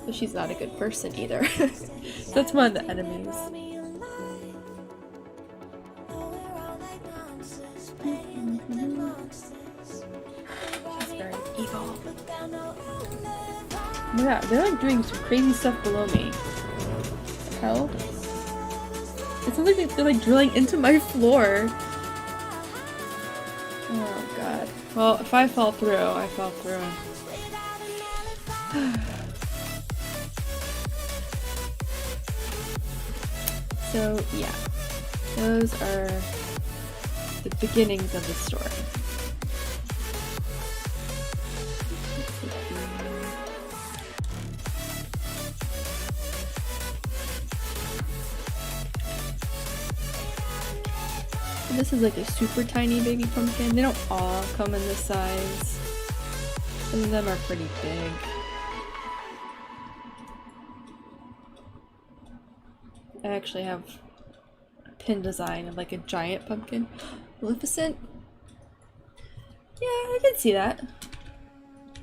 But she's not a good person either. So that's one of the enemies. She's very evil. Oh my god, they're like doing some crazy stuff below me. What the hell? It sounds like they're like drilling into my floor. Oh god. Well, if I fall through, I fall through. So yeah, those are the beginnings of the story. And this is like a super tiny baby pumpkin. They don't all come in this size. Some of them are pretty big. I actually have a pin design of like a giant pumpkin. Maleficent? Yeah, I can see that.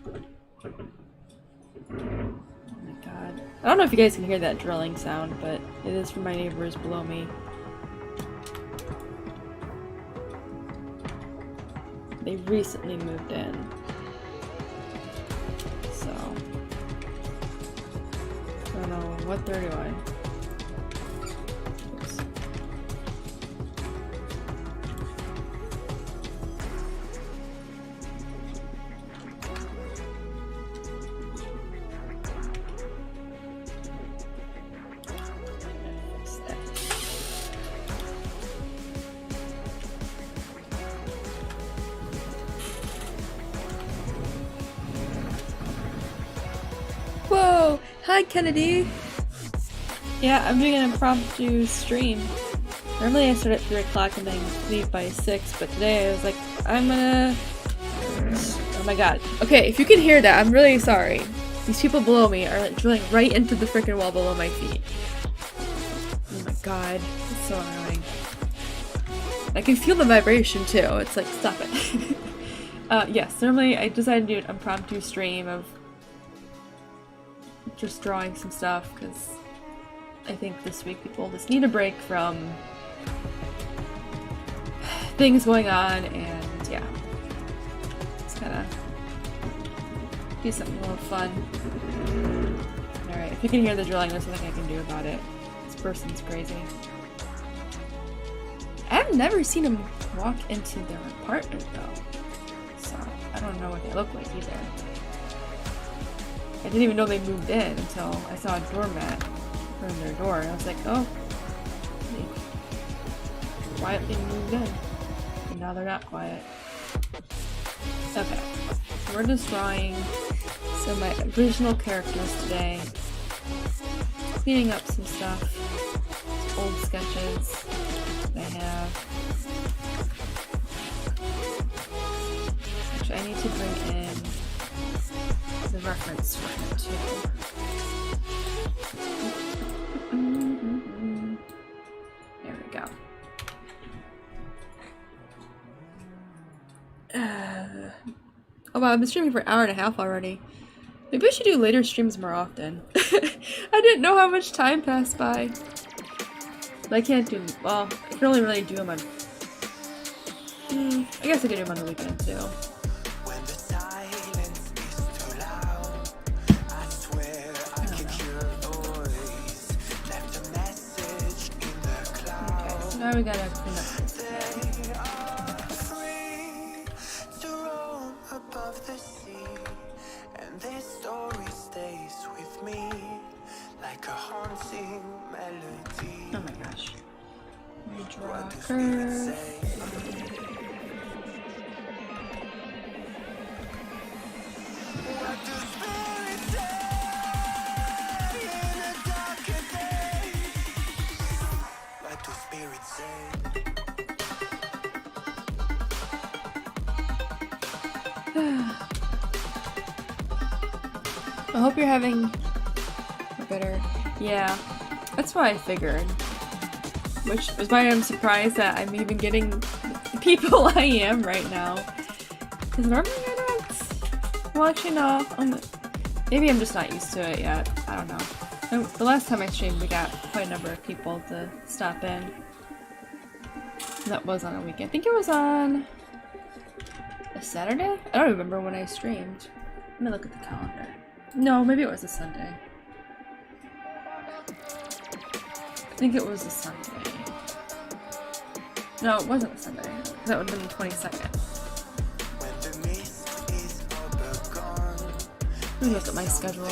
Oh my god. I don't know if you guys can hear that drilling sound, but it is from my neighbors below me. They recently moved in. So I don't know what they're doing. Whoa! Hi, Kennedy! Yeah, I'm doing an impromptu stream. Normally I start at 3 o'clock and then leave by 6, but today I was like, I'm gonna... Oh my god. Okay, if you can hear that, I'm really sorry. These people below me are like drilling right into the freaking wall below my feet. Oh my god. It's so annoying. I can feel the vibration too. It's like, stop it. Yes, normally I decided to do an impromptu stream of just drawing some stuff because I think this week people just need a break from things going on, and yeah, just kind of do something a little fun. Alright, if you can hear the drilling, there's nothing I can do about it. This person's crazy. I've never seen him walk into their apartment though, so I don't know what they look like either. I didn't even know they moved in until I saw a doormat from their door, and I was like, oh, they quietly moved in. And now they're not quiet. Okay, so we're just drawing some of my original characters today. Cleaning up some stuff, some old sketches that I have. Which I need to bring in the reference for it too. There we go. Oh wow, I've been streaming for an hour and a half already. Maybe I should do later streams more often. I didn't know how much time passed by. But I can't do, well, I can only really do them on, I guess I could do them on the weekend too. Now we gotta clean up this thing. Above the sea, and this story stays with me like a haunting melody. Oh my gosh. Let me draw a curve. What do spirits say in the darkest I hope you're having a better... Yeah, that's what I figured. Which is why I'm surprised that I'm even getting the people I am right now. Because normally I don't... Well, actually no. Maybe I'm just not used to it yet. I don't know. The last time I streamed, we got quite a number of people to stop in. That was on a weekend. I think it was on a Saturday? I don't remember when I streamed. Let me look at the calendar. No, maybe it was a Sunday. I think it was a Sunday. No, it wasn't a Sunday. That would have been the 22nd. Let me look at my schedule.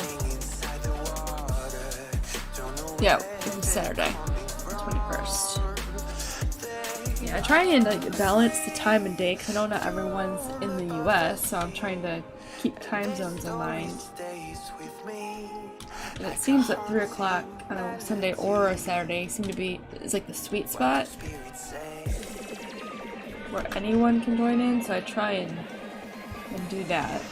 Yeah, it was Saturday, the 21st. Yeah, I try and balance the time and day because I know not everyone's in the US, so I'm trying to keep time zones in mind. And it seems that 3 o'clock on a Sunday or a Saturday is like the sweet spot where anyone can join in, so I try and do that.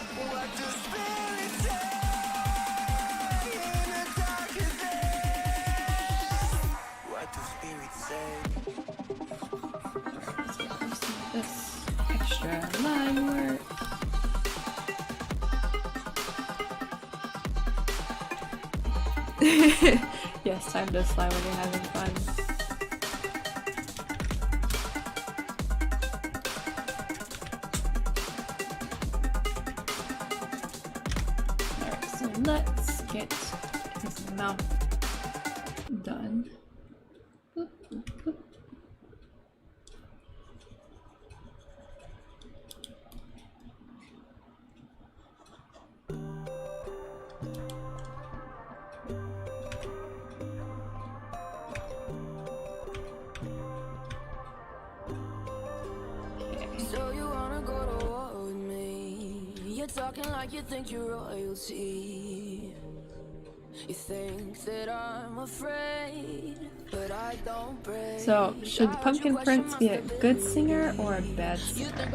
This extra line work. Yes, time does fly when you're having fun. Alright, so let's get his mouth done. Boop, boop, boop. Talking like you think you're royalty. You think that I'm afraid, but I don't break. So, should the Pumpkin Prince be a good singer or a bad singer?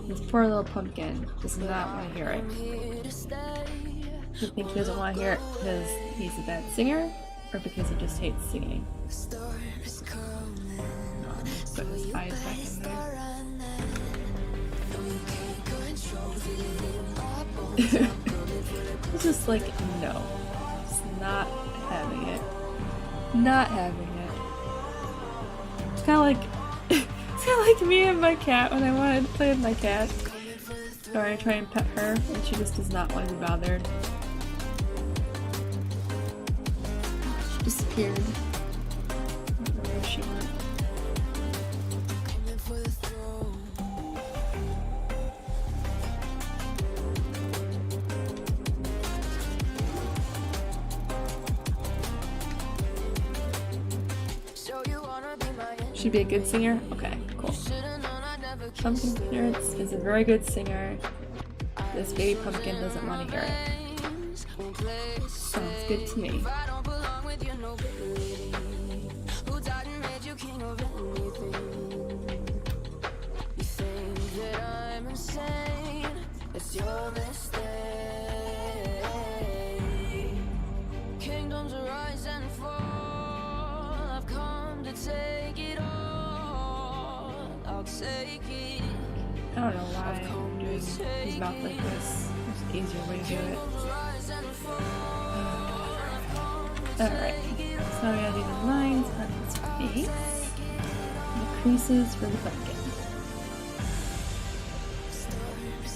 This poor little pumpkin does not want to hear it. You think he doesn't want to hear it because he's a bad singer, or because he just hates singing? Put his eyes back in there. It's just like, no. It's not having it. Not having it. It's kinda like me and my cat when I wanted to play with my cat. Or I try and pet her and she just does not want to be bothered. She disappeared. I don't know where she went. Should be a good singer? Okay, cool. Pumpkin Prince is a very good singer. This baby pumpkin doesn't want to hear it. Sounds good to me. Kingdoms arise and fall. I've come to take it all. I'll take it. I don't know why I'm doing his mouth like this. There's an easier way to do it. Alright, so I'm gonna do the lines on his face. And the creases for the pumpkin.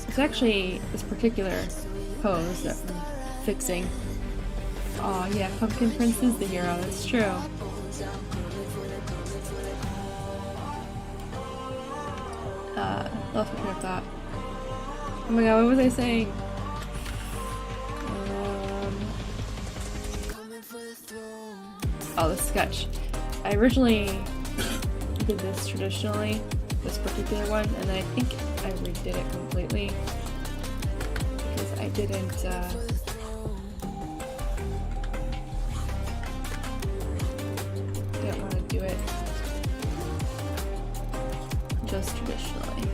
It's actually this particular pose that I'm fixing. Oh yeah, Pumpkin Prince is the hero, that's true. Lost my train of thought. Oh my god, what was I saying? Oh, the sketch. I originally did this traditionally, this particular one, and then I think I redid it completely. Because I didn't, didn't want to do it just traditionally.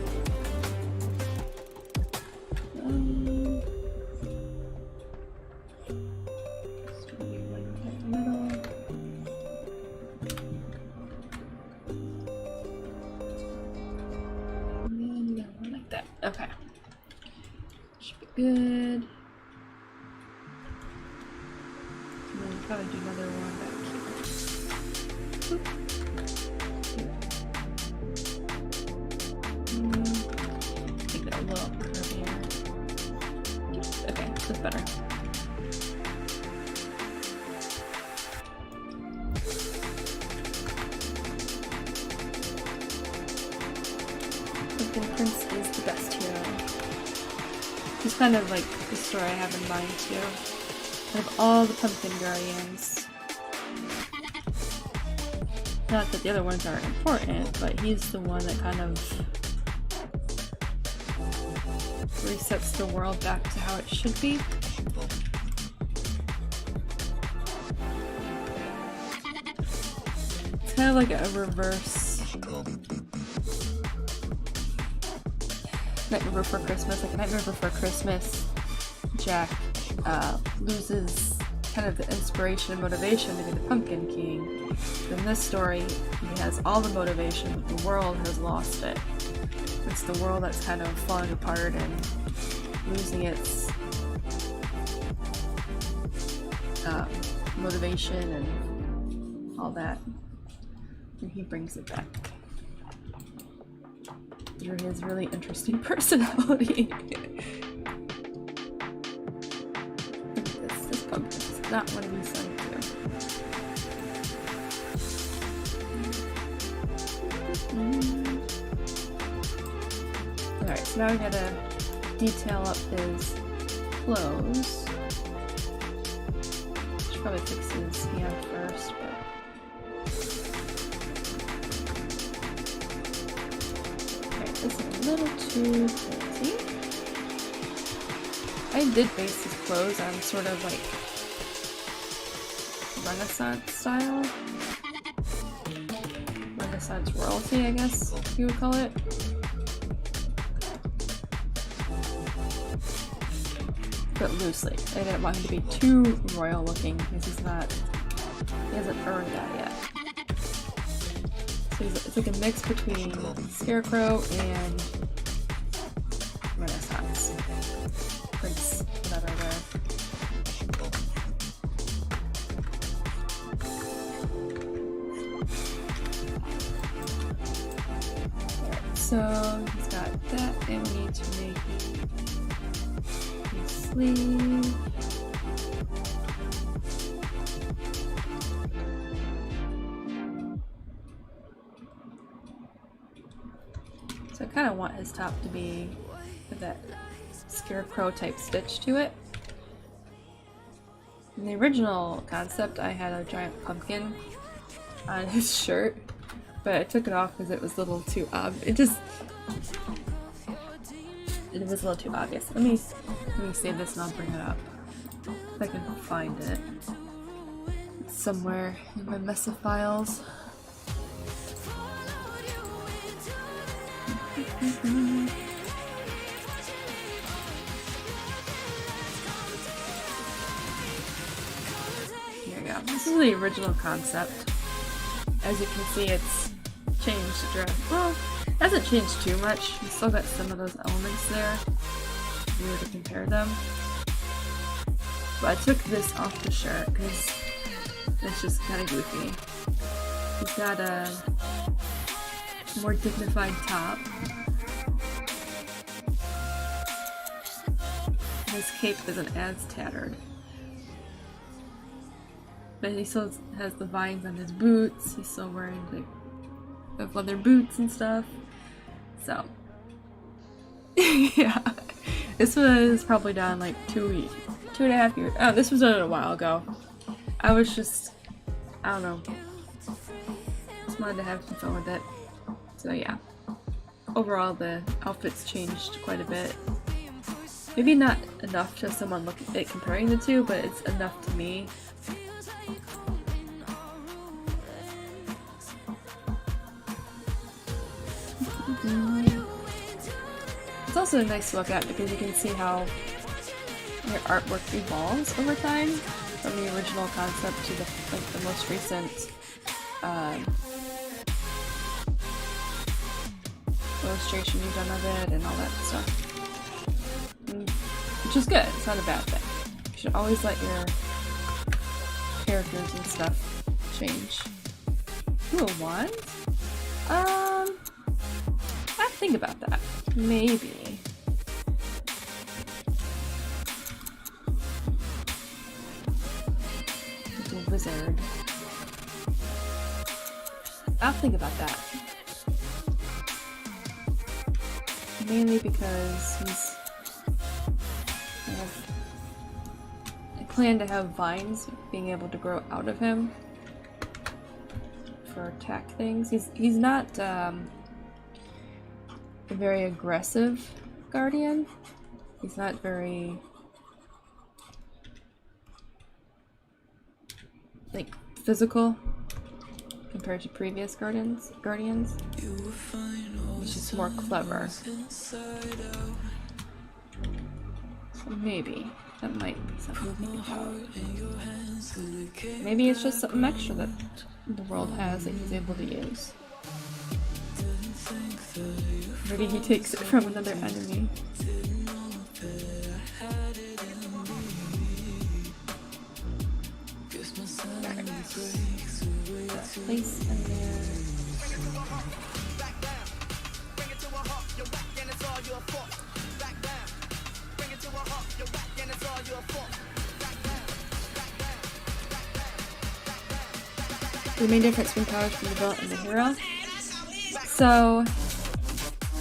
Should be good. And then probably do another one back here. Make it a little curvier. Okay, that's better. Pumpkin Prince is the best hero. He's kind of like the story I have in mind too. Out of all the pumpkin guardians. Not that the other ones aren't important, but he's the one that kind of resets the world back to how it should be. It's kind of like a reverse Nightmare Before Christmas. Like a Nightmare Before Christmas, Jack loses kind of the inspiration and motivation to be the Pumpkin King. In this story, he has all the motivation, but the world has lost it. It's the world that's kind of falling apart and losing its motivation and all that. And he brings it back through his really interesting personality. This pumpkin is not what he's sung to. Alright, so now we gotta detail up his clothes. Should probably fix his hand first, but this is a little too crazy. I did base his clothes on sort of like Renaissance style. Renaissance royalty, I guess you would call it. But loosely. I didn't want him to be too royal looking because he hasn't earned that yet. So it's like a mix between Scarecrow and Renaissance. Prince, whatever there. Alright, so he's got that, and we need to make his sleeve. So I kind of want his top to be with that Scarecrow type stitch to it. In the original concept, I had a giant pumpkin on his shirt, but I took it off because it was a little too obvious. It was a little too obvious. Let me save this and I'll bring it up if I can find it. It's somewhere in my mess of files. Here we go. This is the original concept. As you can see, it's changed to draft. Well, it hasn't changed too much. You still got some of those elements there if you were to compare them. But I took this off the shirt because it's just kind of goofy. He's got a more dignified top. His cape isn't as tattered. But he still has the vines on his boots. He's still wearing like leather boots and stuff. So yeah. This was probably done like 2.5 years. Oh, this was done a while ago. I was just, I don't know. Just wanted to have some fun with it. So yeah. Overall, the outfit's changed quite a bit. Maybe not enough to someone looking at comparing the two, but it's enough to me. It's also nice to look at because you can see how your artwork evolves over time from the original concept to the most recent illustration you've done of it and all that stuff. which is good. It's not a bad thing. You should always let your characters and stuff change. Ooh, a wand? I have to think about that. Maybe. The wizard. I'll think about that. Mainly because I plan to have vines being able to grow out of him for attack things. He's not a very aggressive guardian. He's not very like physical compared to previous guardians. He's just more clever. So maybe that might be something to think about. Maybe it's just something extra that the world has that he's able to use. Maybe he takes it from another enemy. Place in there. The main difference between powers from the villain and the hero. So,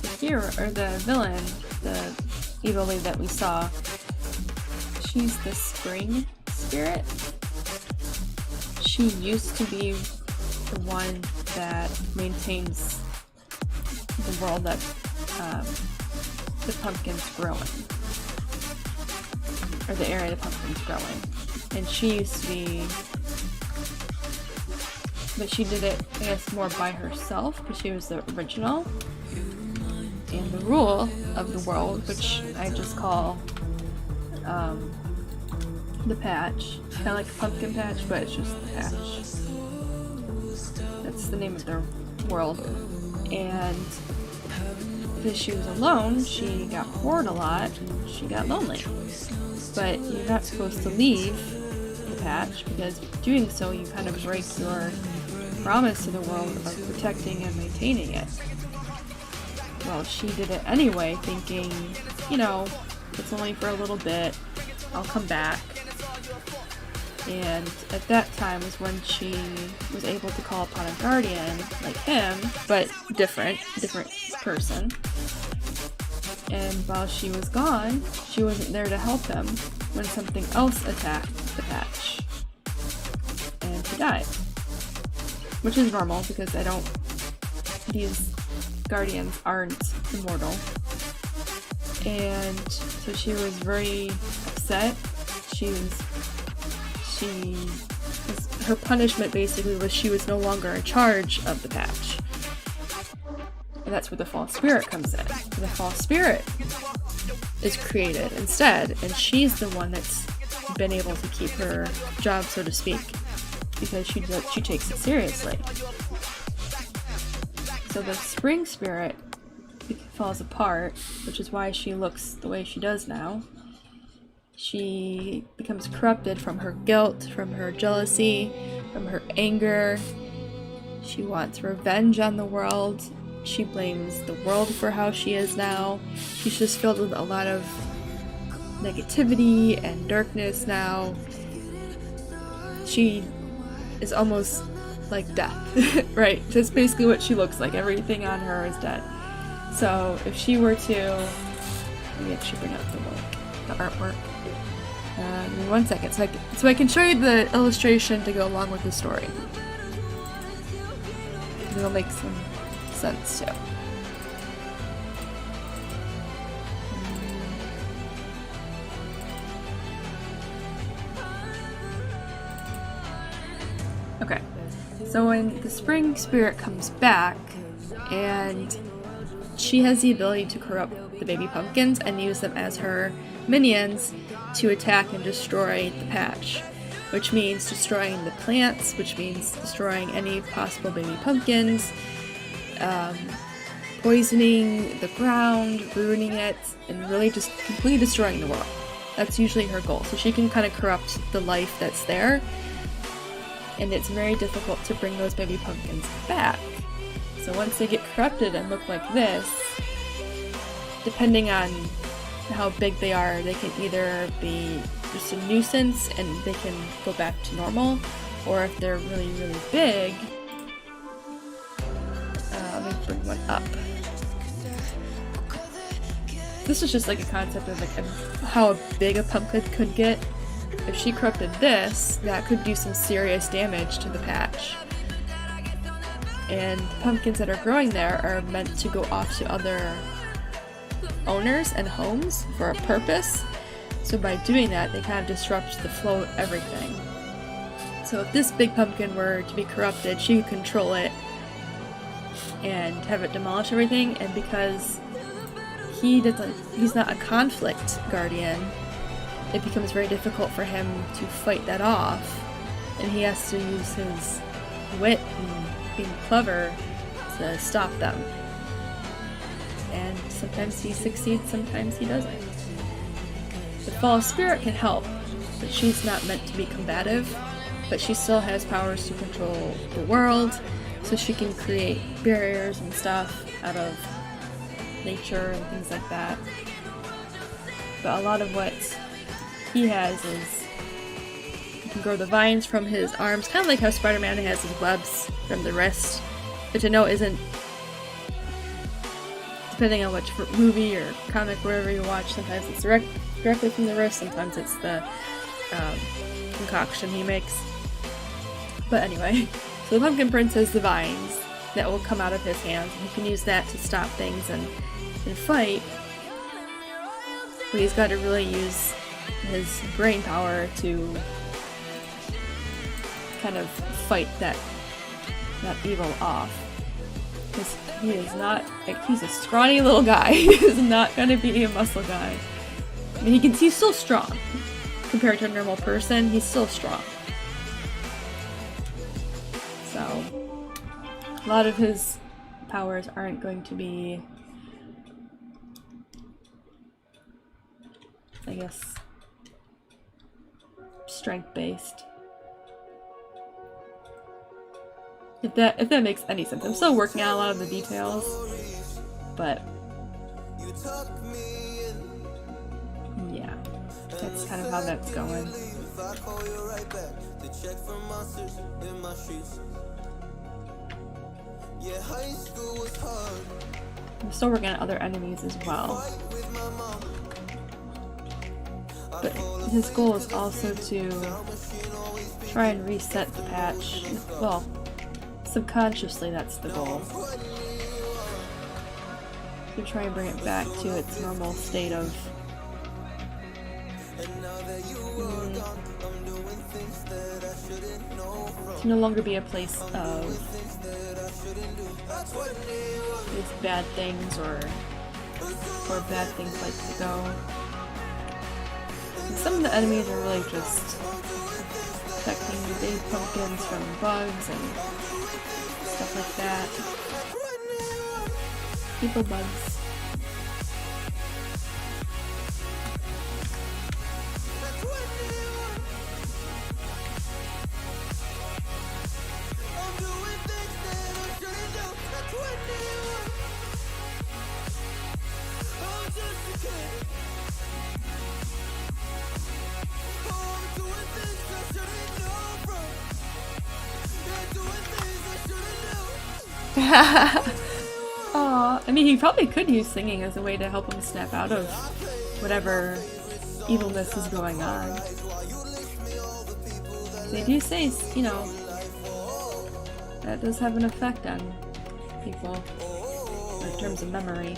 the hero, or the villain, the evil lady that we saw, she's the spring spirit. She used to be the one that maintains the world that the pumpkin's growing, or the area the pumpkin's growing. And she used to be, but she did it, I guess, more by herself, because she was the original. And the rule of the world, which I just call the patch, kind of like a pumpkin patch, but it's just the patch. That's the name of their world. And because she was alone, she got bored a lot, and she got lonely. But you're not supposed to leave the patch, because doing so, you kind of break your promise to the world of protecting and maintaining it. Well, she did it anyway, thinking, you know, it's only for a little bit, I'll come back. And at that time was when she was able to call upon a guardian like him, but different person. And while she was gone, she wasn't there to help him when something else attacked the patch. And he died. Which is normal, because these guardians aren't immortal. And so she was very upset. Her punishment basically was she was no longer in charge of the patch. And that's where the false spirit comes in. The false spirit is created instead, and she's the one that's been able to keep her job, so to speak, because she takes it seriously. So the spring spirit falls apart, which is why she looks the way she does now. She becomes corrupted from her guilt, from her jealousy, from her anger. She wants revenge on the world. She blames the world for how she is now. She's just filled with a lot of negativity and darkness now. She is almost like death, right? That's basically what she looks like. Everything on her is dead. So if she were to, maybe I should bring up the artwork. Give me 1 second, so I can show you the illustration to go along with the story. It'll make some sense too. Okay, so when the spring spirit comes back, and she has the ability to corrupt the baby pumpkins and use them as her minions to attack and destroy the patch, which means destroying the plants, which means destroying any possible baby pumpkins, poisoning the ground, ruining it, and really just completely destroying the world. That's usually her goal. So she can kind of corrupt the life that's there. And it's very difficult to bring those baby pumpkins back. So once they get corrupted and look like this, depending on how big they are, they can either be just a nuisance and they can go back to normal, or if they're really, really big, let me bring one up. This is just like a concept of like how big a pumpkin could get. If she corrupted this, that could do some serious damage to the patch. And pumpkins that are growing there are meant to go off to other owners and homes for a purpose. So by doing that, they kind of disrupt the flow of everything. So if this big pumpkin were to be corrupted, she could control it and have it demolish everything. And because he's not a conflict guardian, it becomes very difficult for him to fight that off. And he has to use his wit and being clever to stop them. And sometimes he succeeds, sometimes he doesn't. The Fall Spirit can help, but she's not meant to be combative, but she still has powers to control the world, so she can create barriers and stuff out of nature and things like that. But a lot of what he has is he can grow the vines from his arms, kind of like how Spider-Man has his webs from the wrist, which I know isn't, depending on which movie or comic, wherever you watch, sometimes it's directly from the wrist, sometimes it's the concoction he makes. But anyway, so the Pumpkin Prince has the vines that will come out of his hands, and he can use that to stop things and fight. But he's got to really use his brain power to kind of fight that evil off. Because he is not, like, he's a scrawny little guy. He is not going to be a muscle guy. I mean, he's still strong. Compared to a normal person, he's still strong. So, a lot of his powers aren't going to be, I guess, strength-based. If that makes any sense. I'm still working on a lot of the details, but yeah, that's kind of how that's going. I'm still working on other enemies as well. But his goal is also to try and reset the patch. Well, subconsciously that's the goal. To try and bring it back to its normal state of to no longer be a place of these bad things or bad things like to go. And some of the enemies are really just protecting the big pumpkins from bugs and stuff like that. People bugs. Aw, I mean, he probably could use singing as a way to help him snap out of whatever evilness is going on. They do say, you know, that does have an effect on people in terms of memory.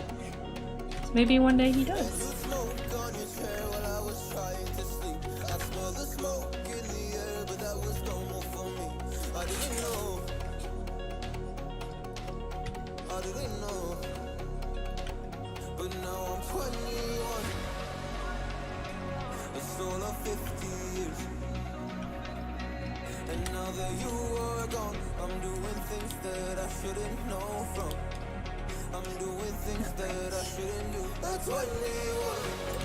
So maybe one day he does.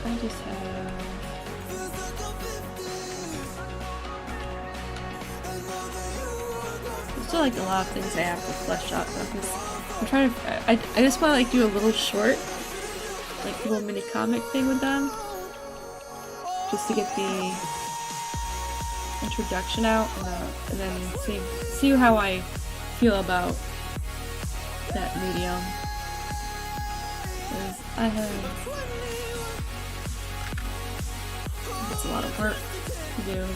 I just have still like a lot of things I have to flesh out though, because I'm trying to. I just want to like do a little short, like little mini comic thing with them, just to get the introduction out, and then see how I feel about that medium. Because I have. It's a lot of work to do.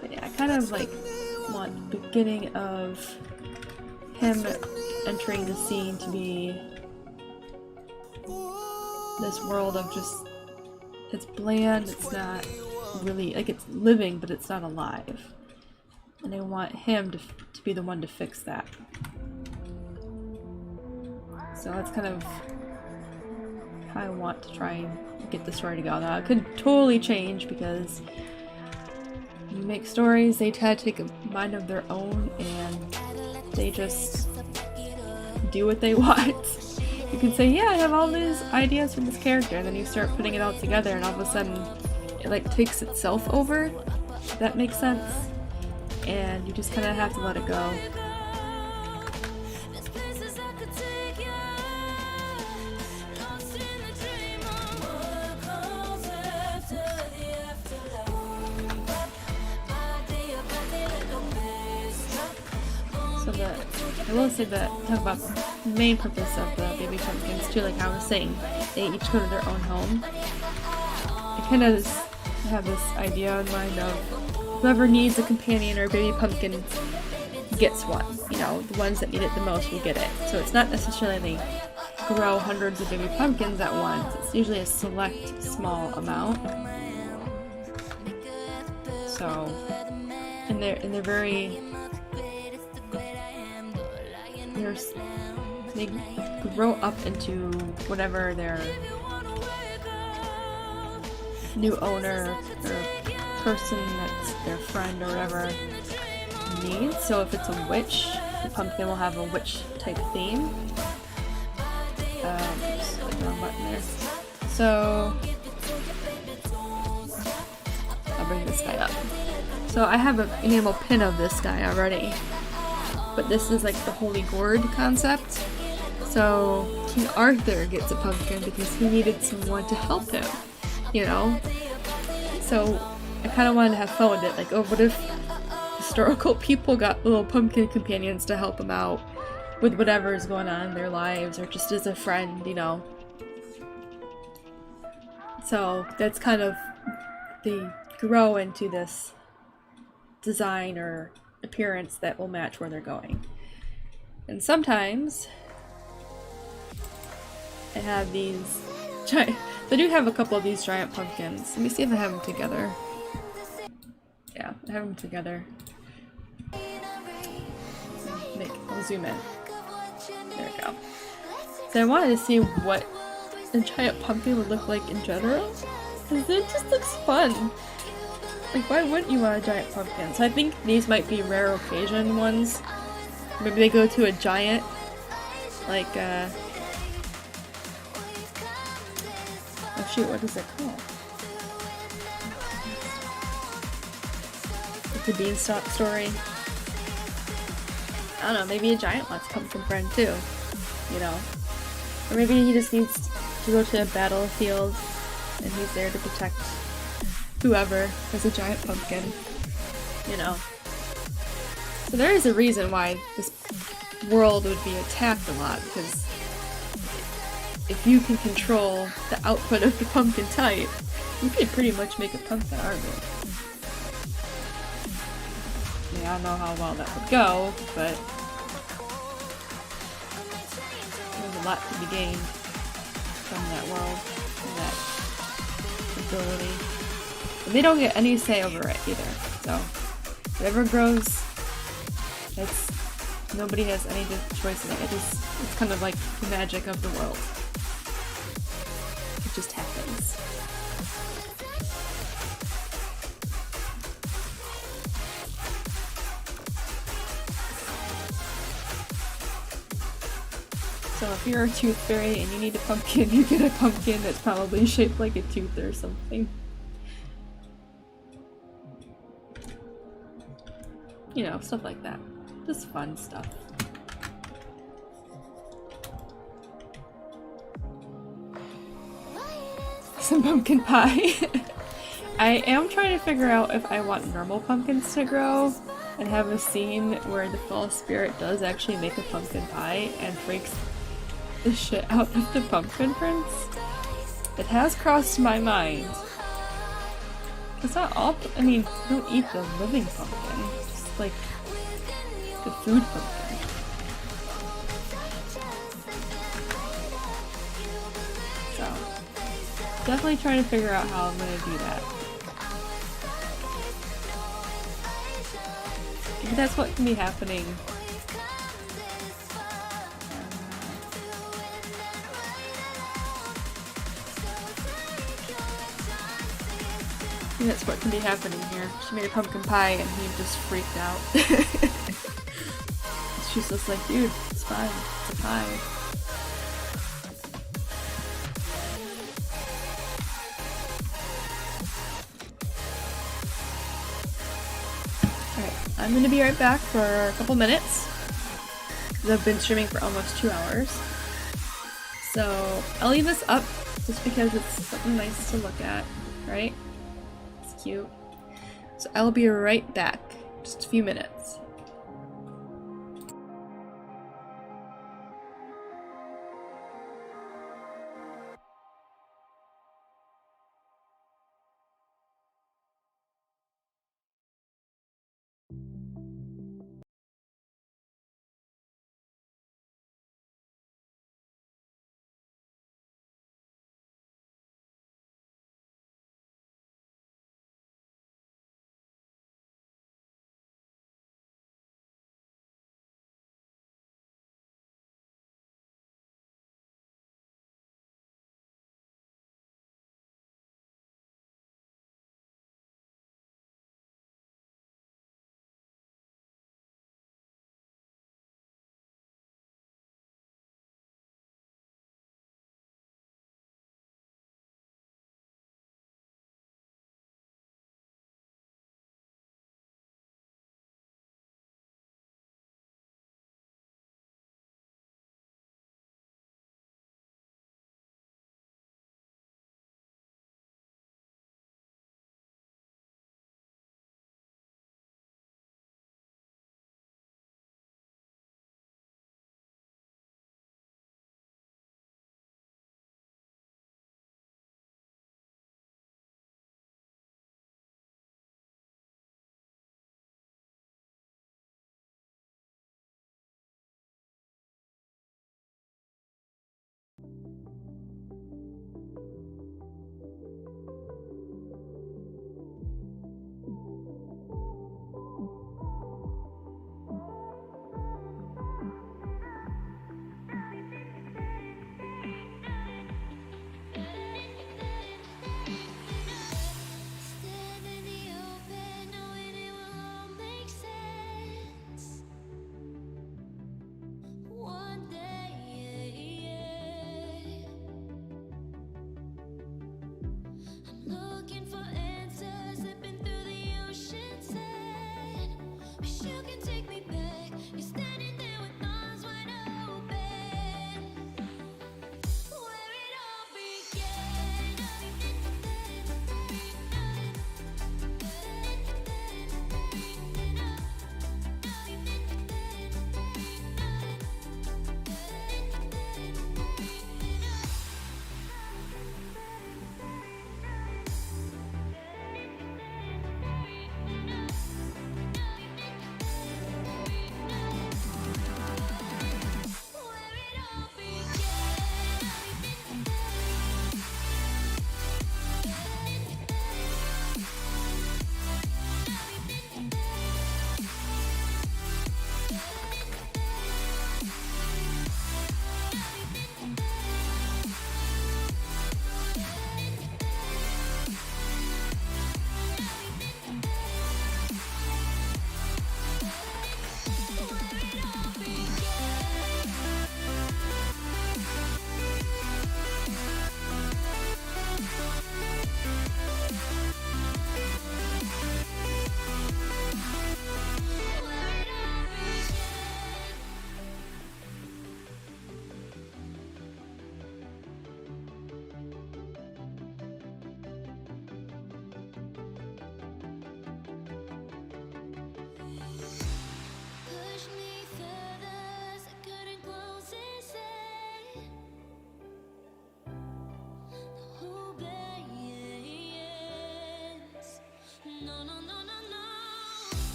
But yeah, I kind of like want the beginning of him entering the scene to be this world of just, it's bland, it's not really, like it's living, but it's not alive. And I want him to be the one to fix that. So that's kind of how I want to try and get the story to go. Now, it could totally change because when you make stories, they tend to take a mind of their own and they just do what they want. You can say, yeah, I have all these ideas for this character, and then you start putting it all together and all of a sudden it like takes itself over, if that makes sense. And you just kind of have to let it go. I will say that, talk about the main purpose of the baby pumpkins too, like I was saying, they each go to their own home. I kind of have this idea in mind of whoever needs a companion or a baby pumpkin gets one. You know, the ones that need it the most will get it. So it's not necessarily they grow hundreds of baby pumpkins at once. It's usually a select small amount. So, and they're very. They grow up into whatever their new owner or person that's their friend or whatever needs. So if it's a witch, the pumpkin will have a witch type theme. Just like the wrong button there. So I'll bring this guy up. So I have an enamel pin of this guy already. But this is like the Holy Gourd concept. So King Arthur gets a pumpkin because he needed someone to help him, you know? So I kind of wanted to have fun with it. Like, oh, what if historical people got little pumpkin companions to help them out with whatever is going on in their lives, or just as a friend, you know? So that's kind of, they grow into this design or appearance that will match where they're going. And sometimes I have these giant, I do have a couple of these giant pumpkins. Let me see if I have them together. Yeah, I have them together. I'll zoom in. There we go. So I wanted to see what a giant pumpkin would look like in general, because it just looks fun. Like, why wouldn't you want a giant pumpkin? So I think these might be rare occasion ones. Maybe they go to a giant, like, oh shoot, what is it called? Like the beanstalk story. I don't know, maybe a giant wants pumpkin friend too, you know? Or maybe he just needs to go to a battlefield and he's there to protect whoever has a giant pumpkin, you know. So there is a reason why this world would be attacked a lot, because if you can control the output of the pumpkin type, you can pretty much make a pumpkin army. I mean, I don't know how well that would go, but there's a lot to be gained from that world, from that ability. And they don't get any say over it either. So whatever grows, nobody has any choice in it. It's kind of like the magic of the world. It just happens. So if you're a tooth fairy and you need a pumpkin, you get a pumpkin that's probably shaped like a tooth or something. You know, stuff like that. Just fun stuff. Some pumpkin pie. I am trying to figure out if I want normal pumpkins to grow and have a scene where the fall spirit does actually make a pumpkin pie and freaks the shit out of the pumpkin prince. It has crossed my mind. It's not all, I mean, you don't eat the living pumpkin, just like the food pumpkin. So, definitely trying to figure out how I'm gonna do that. Maybe that's what can be happening. Maybe that's what can be happening here. She made a pumpkin pie and he just freaked out. She's just like, dude, it's fine. It's a pie. Alright, I'm gonna be right back for a couple minutes. Because I've been streaming for almost 2 hours. So, I'll leave this up just because it's something nice to look at, right? It's cute. So I'll be right back. Just a few minutes.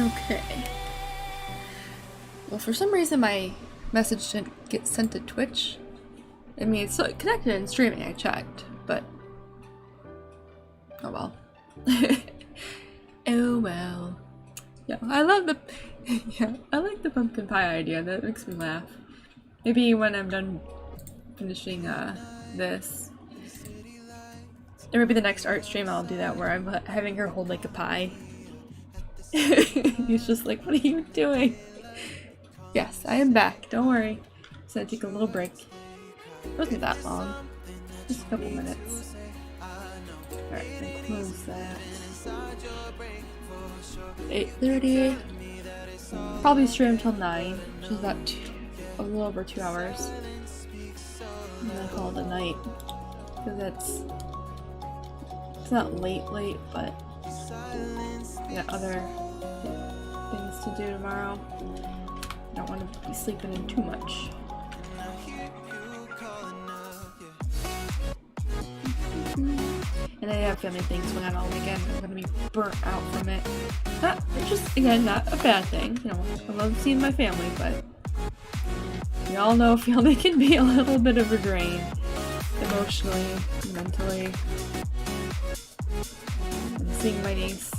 Okay. Well, for some reason my message didn't get sent to Twitch. I mean, it's still connected and streaming, I checked, but... oh well. Oh well. Yeah, I love the... yeah, I like the pumpkin pie idea. That makes me laugh. Maybe when I'm done finishing this, or maybe the next art stream I'll do that where I'm having her hold like a pie. He's just like, what are you doing? Yes, I am back. Don't worry. So I take a little break. It wasn't that long. Just a couple minutes. Alright, I'm gonna close that. 8:30. Probably stream until 9, which is about a little over 2 hours. And then I call it a night. Because it's not late, but I got other things to do tomorrow. I don't want to be sleeping in too much. And I have family things going on all weekend. I'm gonna be burnt out from it. Not a bad thing. You know, I love seeing my family, but we all know family can be a little bit of a drain. Emotionally, mentally. And seeing my niece,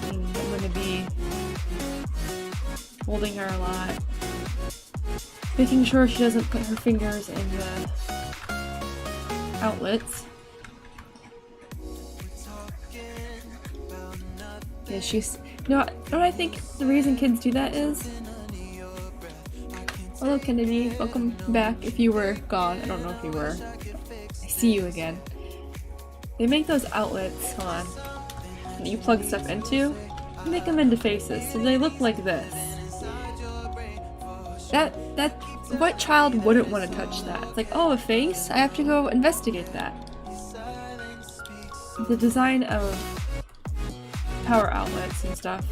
and I'm gonna be holding her a lot. Making sure she doesn't put her fingers in the outlets. Yeah, she's... you know what I think the reason kids do that is? Hello Kennedy, welcome back if you were gone. I don't know if you were. I see you again. They make those outlets, hold on, that you plug stuff into, you make them into faces, so they look like this. What child wouldn't want to touch that? It's like, oh, a face? I have to go investigate that. The design of power outlets and stuff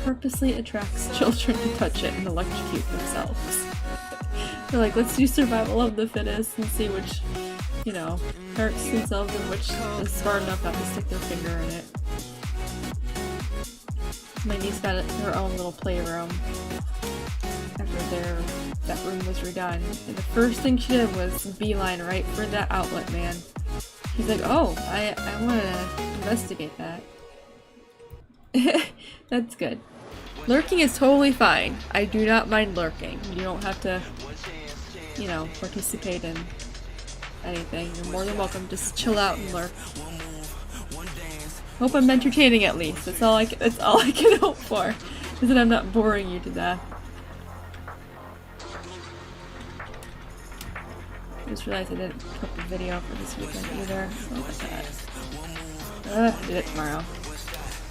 purposely attracts children to touch it and electrocute themselves. They're like, let's do survival of the fittest and see which, you know, hurts themselves and which is smart enough not to stick their finger in it. My niece got her own little playroom after that room was redone, and the first thing she did was beeline right for that outlet, man. She's like, oh, I want to investigate that. That's good. Lurking is totally fine. I do not mind lurking. You don't have to, you know, participate in anything. You're more than welcome. Just chill out and lurk. Hope I'm entertaining at least. That's all I can hope for. Is that I'm not boring you to death. I just realized I didn't put the video for this weekend either. Oh my god. I did it tomorrow.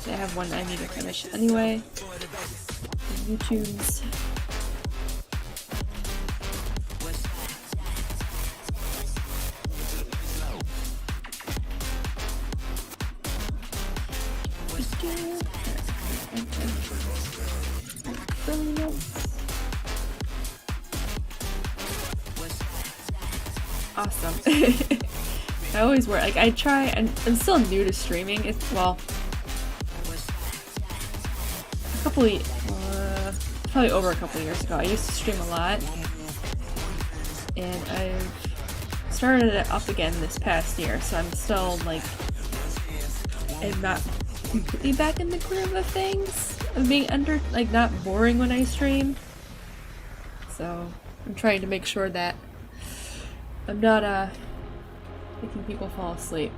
So I have one I need to finish anyway. YouTube's. Awesome. I always work. Like I try, and I'm still new to streaming. It's well, probably over a couple years ago. I used to stream a lot, and I've started it up again this past year. So I'm still like, I'm not completely back in the groove of things. Of being not boring when I stream. So I'm trying to make sure that I'm not making people fall asleep.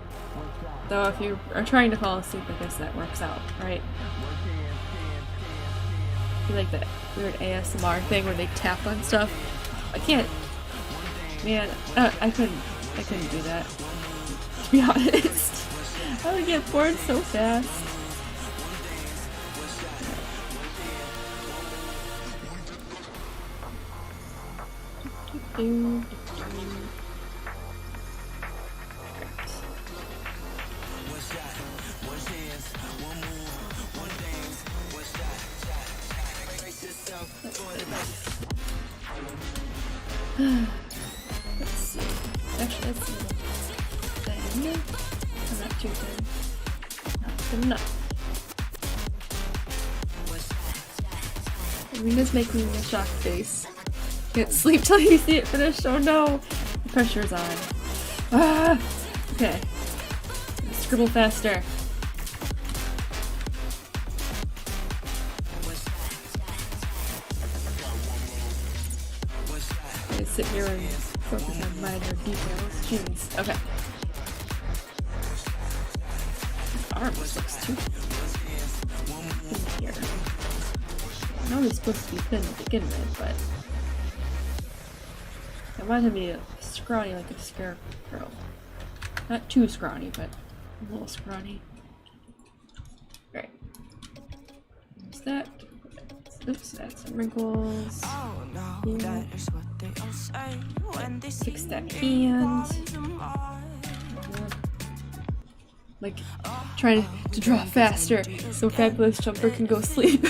Though if you are trying to fall asleep, I guess that works out, right? You like that weird ASMR thing where they tap on stuff? I can't. Man, I couldn't do that. To be honest. I would get bored so fast. Let's see. Actually, that's a little thin. Not too thin. Not good enough. Arena's making a shock face. Can't sleep till you see it finished. Oh no! The pressure's on. Ah! Okay. Scribble faster. I sit here and focus on minor details. Jeez. Okay. His arm just looks too thin here. I know he's supposed to be thin to begin with, but I want him to be scrawny like a scarecrow. Not too scrawny, but a little scrawny. Right. There's that. Oops, that's some wrinkles. Yeah. Fix that hand. Like, trying to draw faster so Fabulous Jumper can go sleep.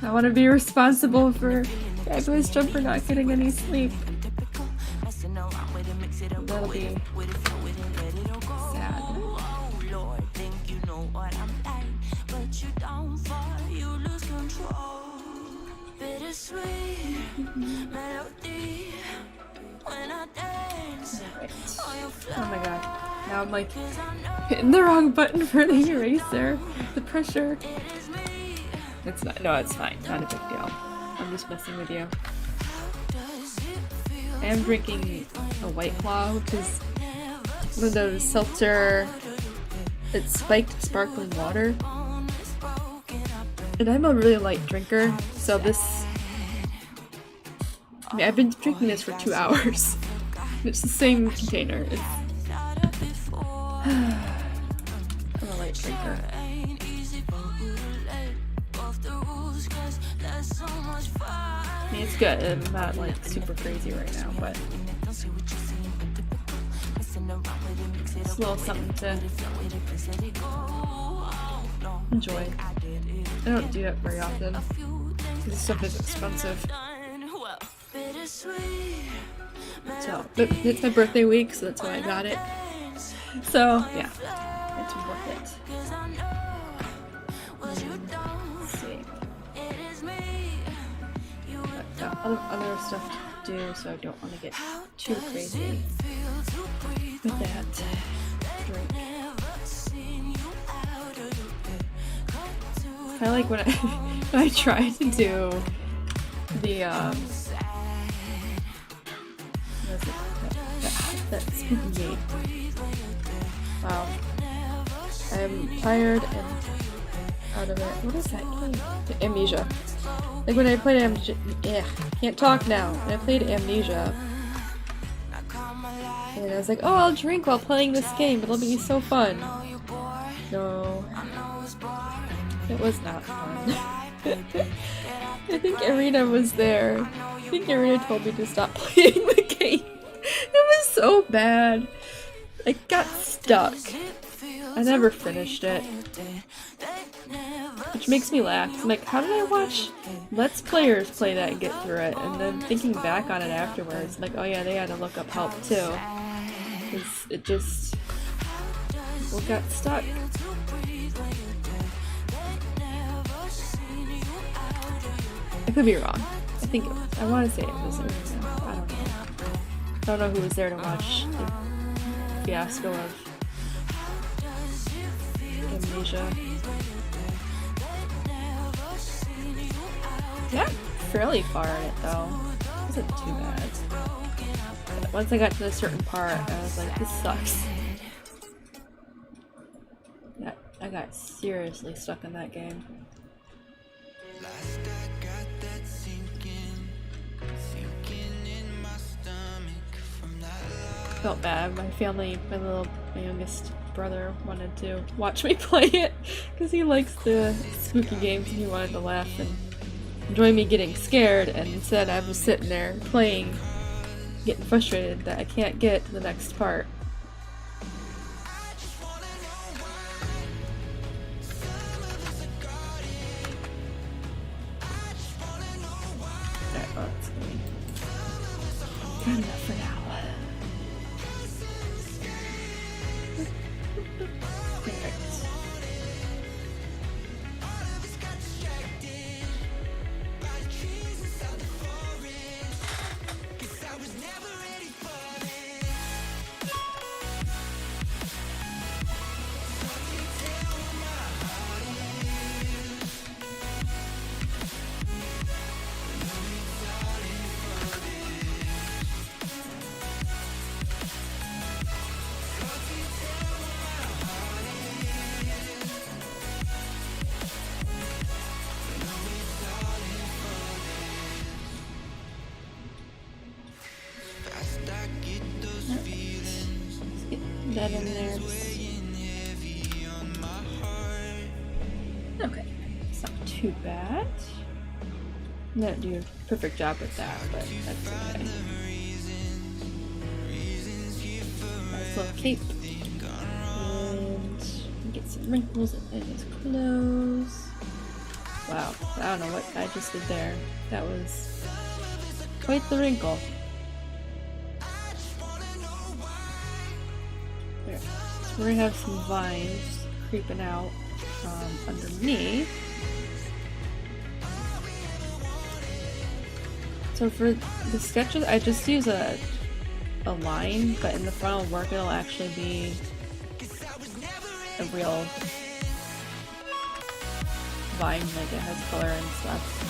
I want to be responsible for Fabulous Jumper not getting any sleep. That'll be sad. Oh my god. Now I'm like hitting the wrong button for the eraser. The pressure. It's not. No, it's fine. Not a big deal. I'm just messing with you. I am drinking a White Claw, which is one of those seltzer. It's spiked sparkling water. And I'm a really light drinker, so this. I mean, I've been drinking this for 2 hours. It's the same container. It's. I'm a light drinker. I mean, it's good. I'm not like super crazy right now, but it's a little something to enjoy. I don't do it very often because this stuff is expensive. So, but it's my birthday week, so that's why I got it. So, yeah, it's worth it. Let's see. Got other stuff to do, so I don't want to get too crazy with that drink. I like when I try to do the what is it? That spooky game. Wow. I'm tired and out of it. What is that game? Amnesia. Like when I played Amnesia. Yeah, can't talk now. When I played Amnesia. And I was like, oh, I'll drink while playing this game. It'll be so fun. No. It was not fun. I think Irina was there. I think Irina told me to stop playing the game. It was so bad. I got stuck. I never finished it. Which makes me laugh. I'm like, how did I watch Let's Players play that and get through it? And then thinking back on it afterwards, I'm like, oh yeah, they had to look up help too. Because it just... Well, got stuck. I could be wrong. I want to say it was Irina. I don't know. I don't know who was there to watch the fiasco of Amnesia. Yeah, fairly far in it though. It wasn't too bad. But once I got to a certain part, I was like, this sucks. Yeah, I got seriously stuck in that game. Felt bad. My family, my youngest brother wanted to watch me play it because he likes the spooky games and he wanted to laugh and enjoy me getting scared, and instead I was sitting there playing, getting frustrated that I can't get to the next part. Alright, well, that's good enough for now. that in there. Okay, it's not too bad. I didn't do a perfect job with that, but that's okay. Nice little cape. And get some wrinkles in his clothes. Wow, I don't know what I just did there. That was quite the wrinkle. There. So we're gonna have some vines creeping out underneath. So for the sketches, I just use a line, but in the final work it'll actually be a real vine, like it has color and stuff.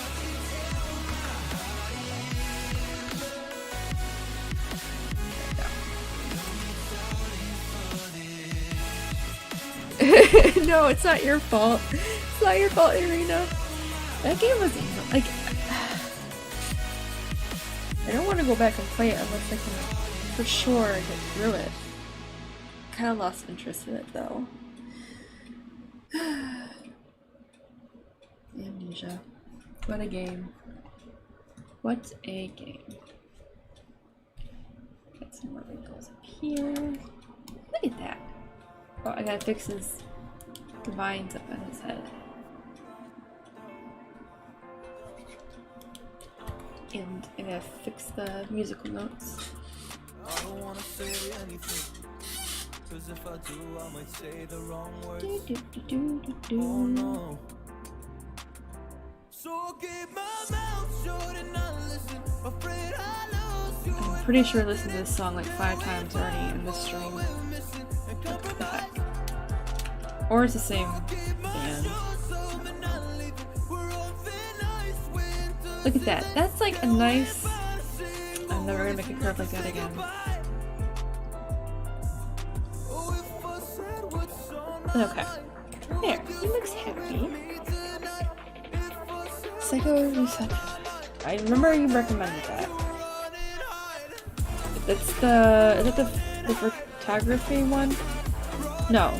No, it's not your fault. It's not your fault, Irina. That game was like, I don't want to go back and play it unless I can for sure get through it. Kind of lost interest in it though. Amnesia. What a game. What a game. Got some more wrinkles up here. Look at that. Oh, I gotta fix the vines up on his head. And I gotta fix the musical notes. I don't wanna say anything, 'cause if I do, I might say the wrong words. Oh no. So keep my mouth shut and not listen. Afraid I lose you. I'm pretty sure I listened to this song like 5 times already in this stream. What the heck? Or it's the same band. Look at that. That's like a nice... I'm never gonna make a curve like that again. Okay. There. He looks happy. Psycho... I remember you recommended that. That's the... Is that the photography one? No.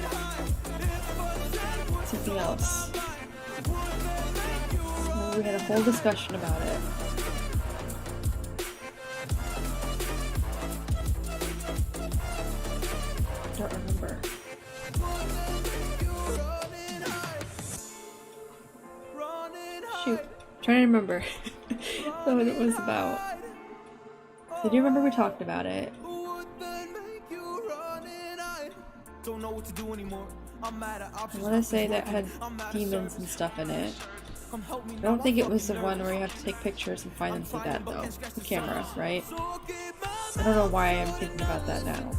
Something else. We had a whole discussion about it. I don't remember. Shoot. I'm trying to remember what it was about. I do remember we talked about it. I want to say that had demons and stuff in it. I don't think it was the one where you have to take pictures and find them through that though. The camera, right? I don't know why I'm thinking about that now.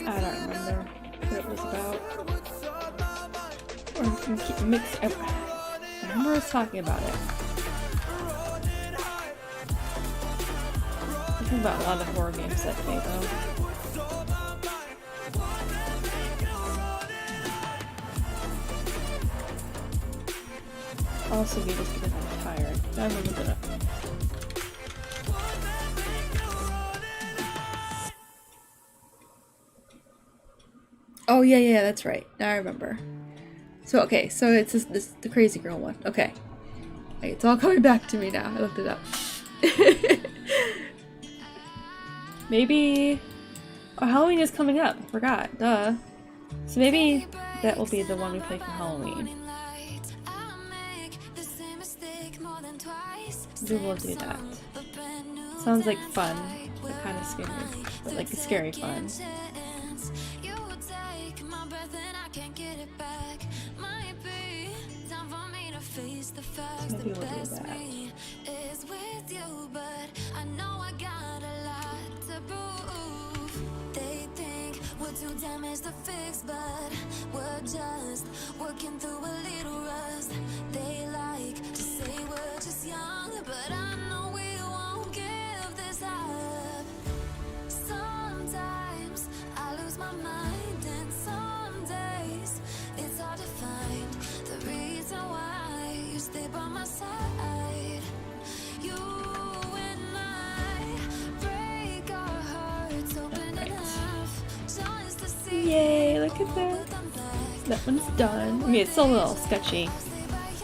I don't remember what it was about. Or you can keep mix. I remember us talking about it. I think about a lot of horror games that day though. Also, be just because I'm tired. I'm really gonna. Oh yeah, that's right. Now I remember. So okay, so it's this the crazy girl one. Okay, it's all coming back to me now. I looked it up. Maybe. Oh, Halloween is coming up. I forgot. Duh. So maybe that will be the one we play for Halloween. We will do that. Sounds like fun, but kind of scary, but like a scary fun. Maybe we'll do that. They think we're too damaged to fix, but we're just working through a little rust. They lie. That one's done. I mean, it's still a little sketchy.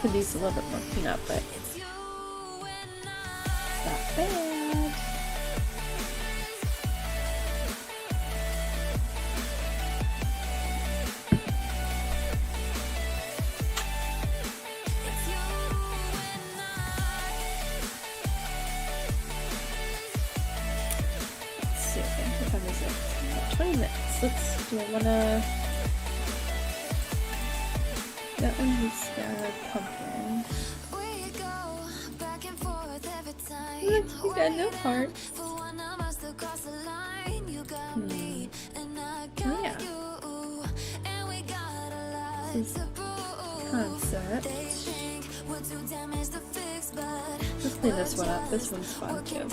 Could use a little bit more cleanup, but not bad. Let's see, okay, what time is it? About 20 minutes. Do I wanna... That one is pumpkin. Look, you got no heart. Oh yeah. This is concept. Let's clean this one up. This one's fun too.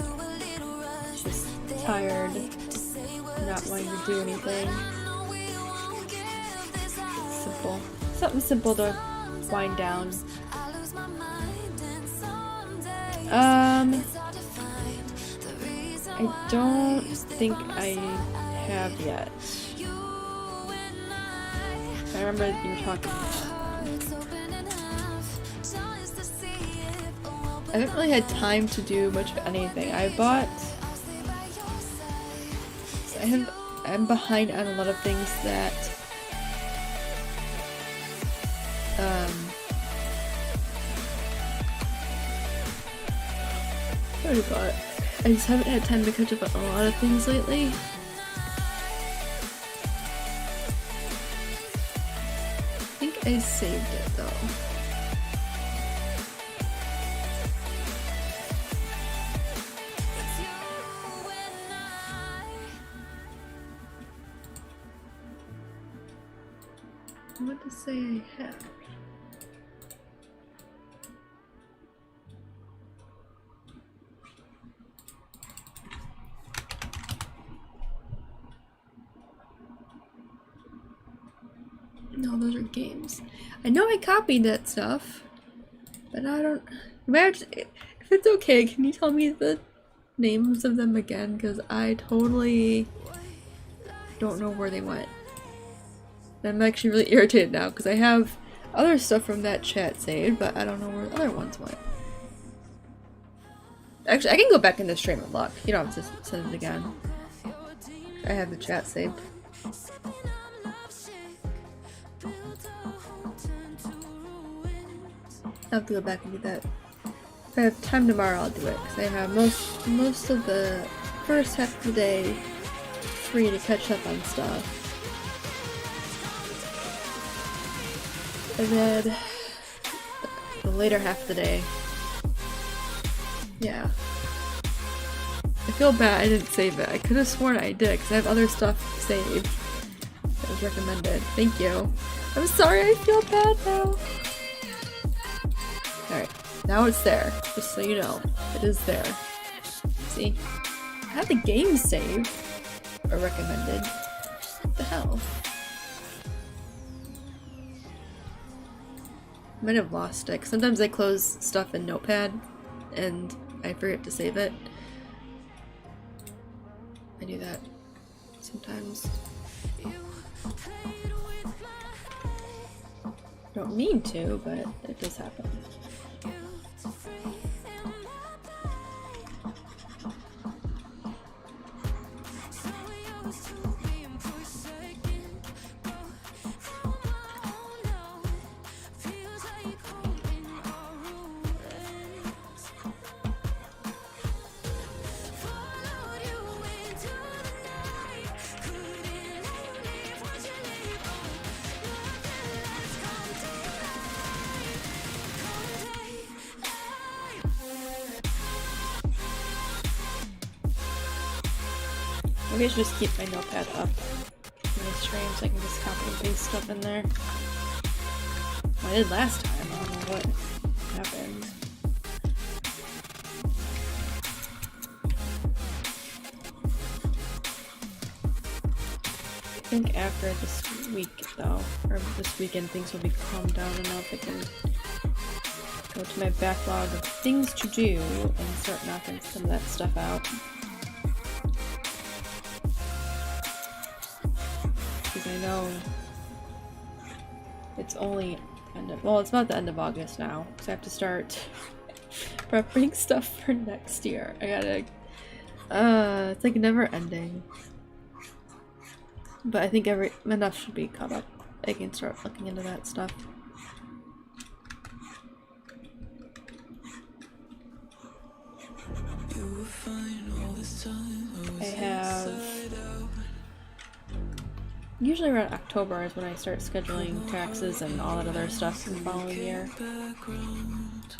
Just tired, not wanting to do anything. Simple. Something simple to wind down. I don't think I have yet. I remember you were talking about. I haven't really had time to do much of anything. I'm behind on a lot of things that I just haven't had time to catch up on a lot of things lately. I think I saved it though. What to say I have? No, those are games. I know I copied that stuff, but I don't. If it's okay, can you tell me the names of them again? Because I totally don't know where they went. I'm actually really irritated now because I have other stuff from that chat saved, but I don't know where the other ones went. Actually, I can go back in the stream and look. You don't have to send it again. I have the chat saved. I'll have to go back and do that. If I have time tomorrow, I'll do it because I have most of the first half of the day free to catch up on stuff, and then the later half of the day. Yeah, I feel bad I didn't save it. I could have sworn I did because I have other stuff saved that was recommended. Thank you. I'm sorry. I feel bad now. Alright, now it's there, just so you know. It is there. See? I have the game saved, or recommended. What the hell? I might have lost it, 'cause sometimes I close stuff in Notepad, and I forget to save it. I do that sometimes. Don't mean to, but it does happen. Maybe I should just keep my notepad up in my stream so I can just copy and paste stuff in there. I did last time, I don't know what happened. I think after this week though, or this weekend, things will be calmed down enough I can go to my backlog of things to do and start knocking some of that stuff out. Because I know It's only well, it's about the end of August now, because I have to start prepping stuff for next year. I gotta, it's like never ending. But I think enough should be caught up. I can start looking into that stuff. I have usually around October is when I start scheduling taxes and all that other stuff for the following year.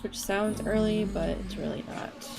Which sounds early, but it's really not.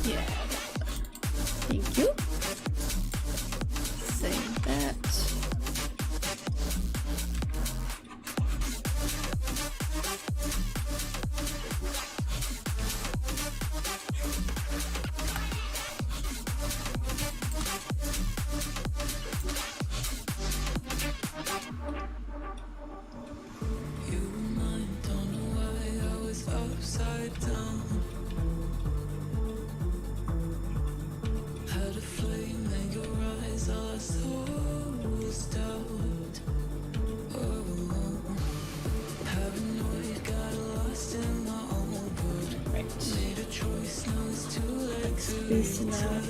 Yeah. Thank you. Save that. Spacing out.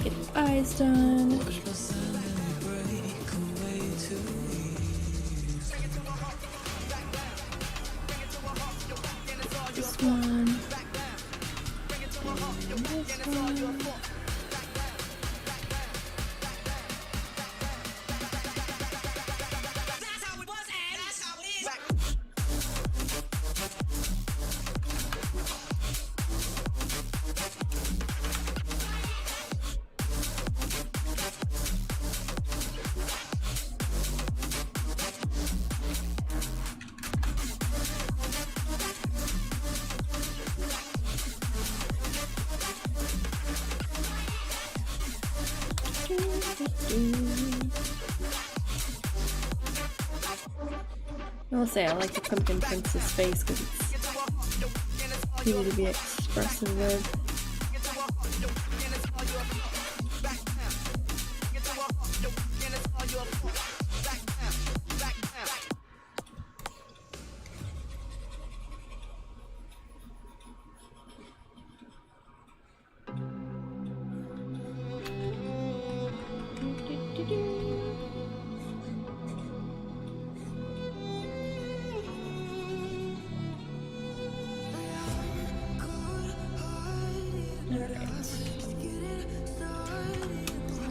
Get eyes done. This one. And this one. I will say I like the pumpkin princess face because it's easy to be expressive with.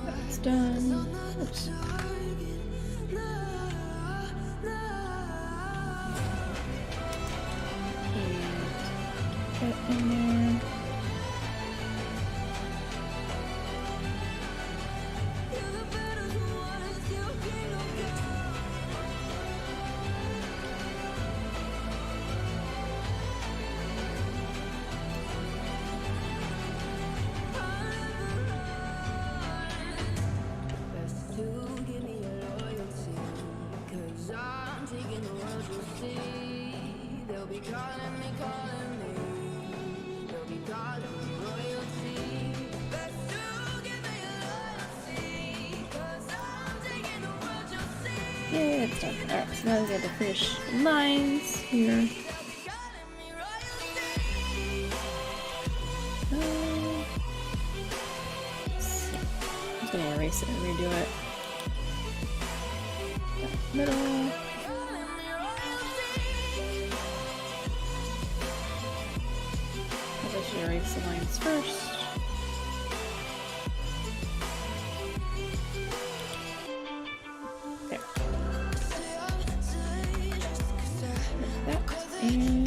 That's done. Oops. And get in there. Yeah, it's done. Alright, so now we got to finish lines here. I'm just gonna erase it and redo it. Middle. I should erase the lines first. There. Like that. And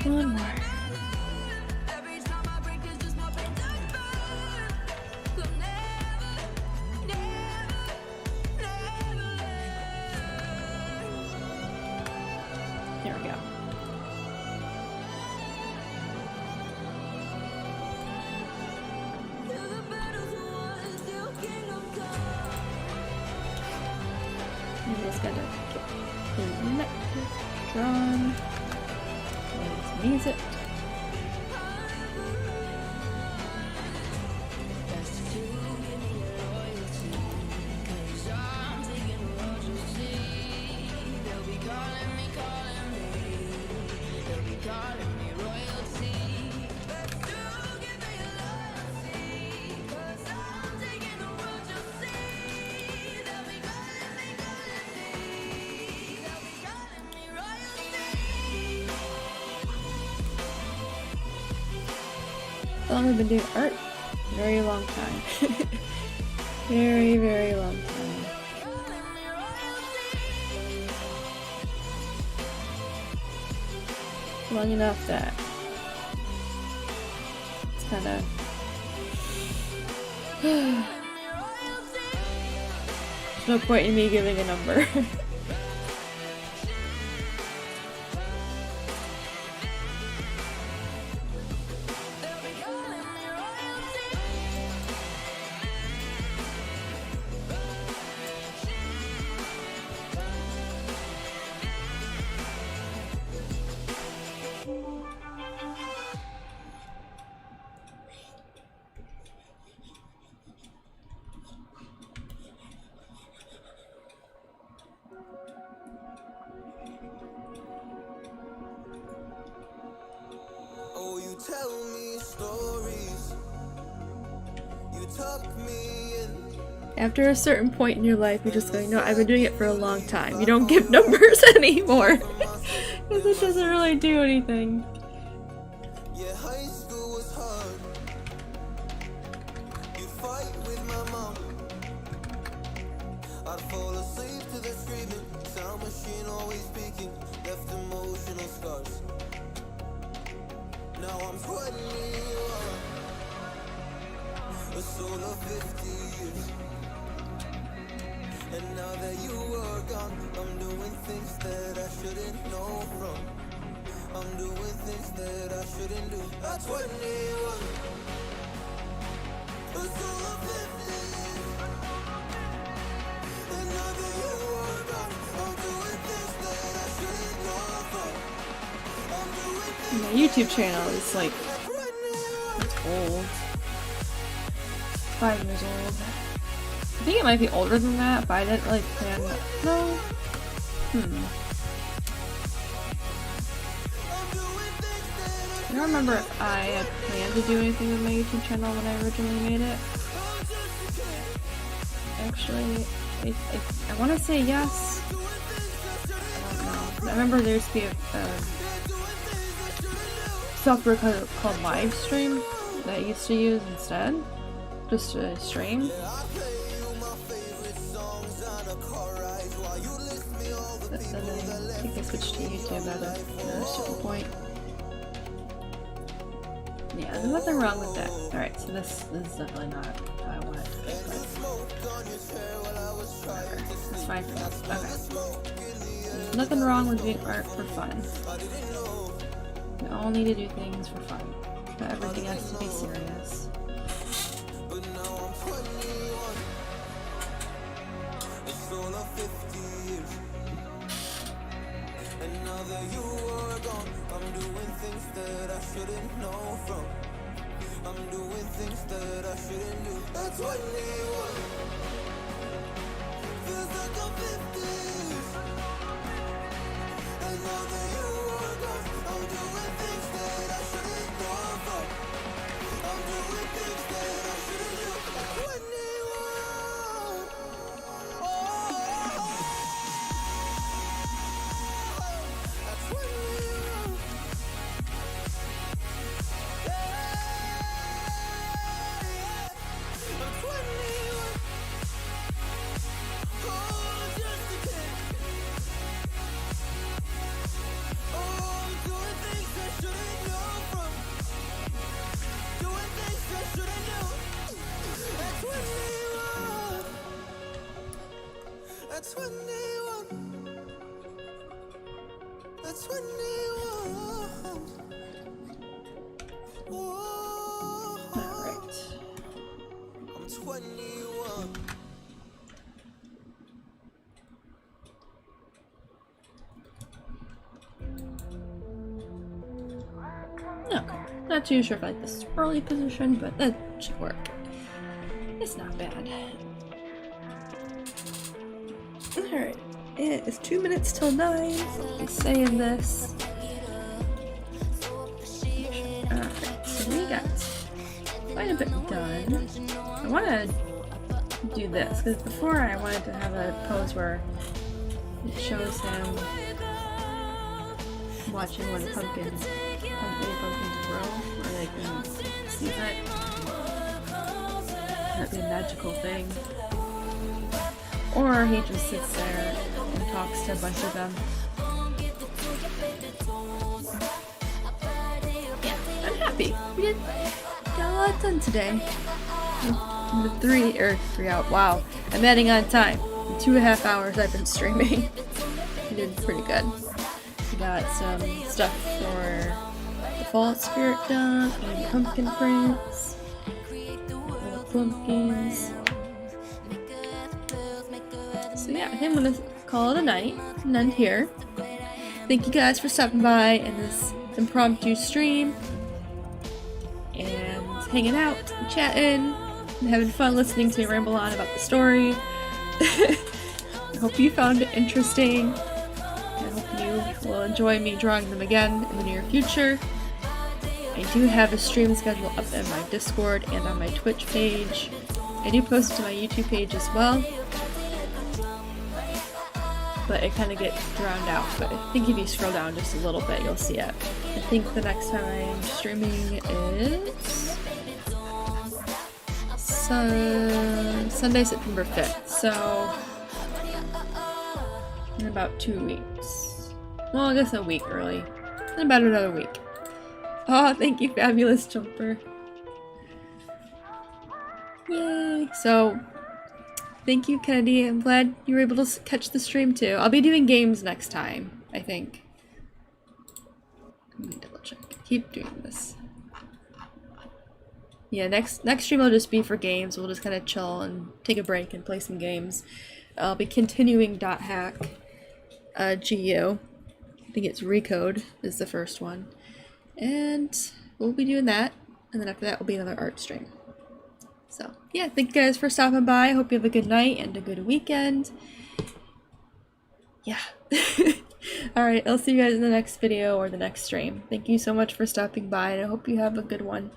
One more. Every time I break, it's just more pain to burn. So never, never, never There we go. till the battle's won, still kingdom come. You just gotta get the neck drawn. Let's use it. How long have we been doing art? Very long time. Very, very long time. Long enough that it's kind of there's no point in me giving a number. Oh, you tell me stories. You tuck me in. After a certain point in your life, you're just going, no, I've been doing it for a long time. You don't give numbers anymore. Because it doesn't really do anything. Yeah, high school was hard. You fight with my mom. I'd fall asleep to the screaming. Sound machine always speaking. Left emotional scars. Now I'm 21. A soul of 50 years. And now that you are gone, I'm doing things that I shouldn't know from. I'm doing things that I shouldn't do. At 21, a soul of 50 years. And now that you are gone, I'm doing things that I shouldn't know from. I'm doing things My YouTube channel is like old. 5 years old. I think it might be older than that, but I didn't really plan that. No. I don't remember if I had planned to do anything with my YouTube channel when I originally made it. Actually, I want to say yes. I don't know. I remember there used to be a software called Livestream that I used to use instead. Just to stream. But then I think I switched to YouTube at a certain point. Yeah, there's nothing wrong with that. Alright, so this is definitely not how I want it to be, but whatever. It's fine for now. Okay. There's nothing wrong with doing art for fun. We all need to do things for fun. Not everything has to be serious. And now that you are gone, I'm doing things that I shouldn't know from. I'm doing things that I shouldn't do. At 21, feels like I'm 50. And now that you are gone, I'm doing things that I shouldn't know from. I'm doing things that I shouldn't do. At 21. 21. At 21. Oh, Alright. I'm 21. Okay. Not too sure if I like this early position, but that should work. It's not bad. Alright. It is 2 minutes till 9. I'll be saying this. Alright, so we got quite a bit done. I want to do this, because before I wanted to have a pose where it shows him watching when pumpkins grow, or like when he sees it. That'd be a magical thing. Or he just sits there and talks to a bunch of them. Yeah, I'm happy. We got a lot done today. In the 3 out. Wow, I'm adding on time. In 2.5 hours I've been streaming. I did pretty good. We got some stuff for the fall spirit done, and pumpkin prints, little pumpkins. So yeah, I think I'm gonna call it a night and end here. Thank you guys for stopping by in this impromptu stream and hanging out, and chatting, and having fun listening to me ramble on about the story. I hope you found it interesting. I hope you will enjoy me drawing them again in the near future. I do have a stream schedule up in my Discord and on my Twitch page. I do post it to my YouTube page as well, but it kind of gets drowned out. But I think if you scroll down just a little bit, you'll see it. I think the next time I'm streaming is Sunday, September 5th. So in about 2 weeks. Well, I guess a week early. In about another week. Oh, thank you, Fabulous Jumper. Yay! So, thank you, Kennedy. I'm glad you were able to catch the stream too. I'll be doing games next time, I think. Let me double check. Keep doing this. Yeah, next stream will just be for games. We'll just kind of chill and take a break and play some games. I'll be continuing .hack GU. I think it's Recode is the first one. And we'll be doing that. And then after that will be another art stream. So, yeah, thank you guys for stopping by. I hope you have a good night and a good weekend. Yeah. Alright, I'll see you guys in the next video or the next stream. Thank you so much for stopping by, and I hope you have a good one.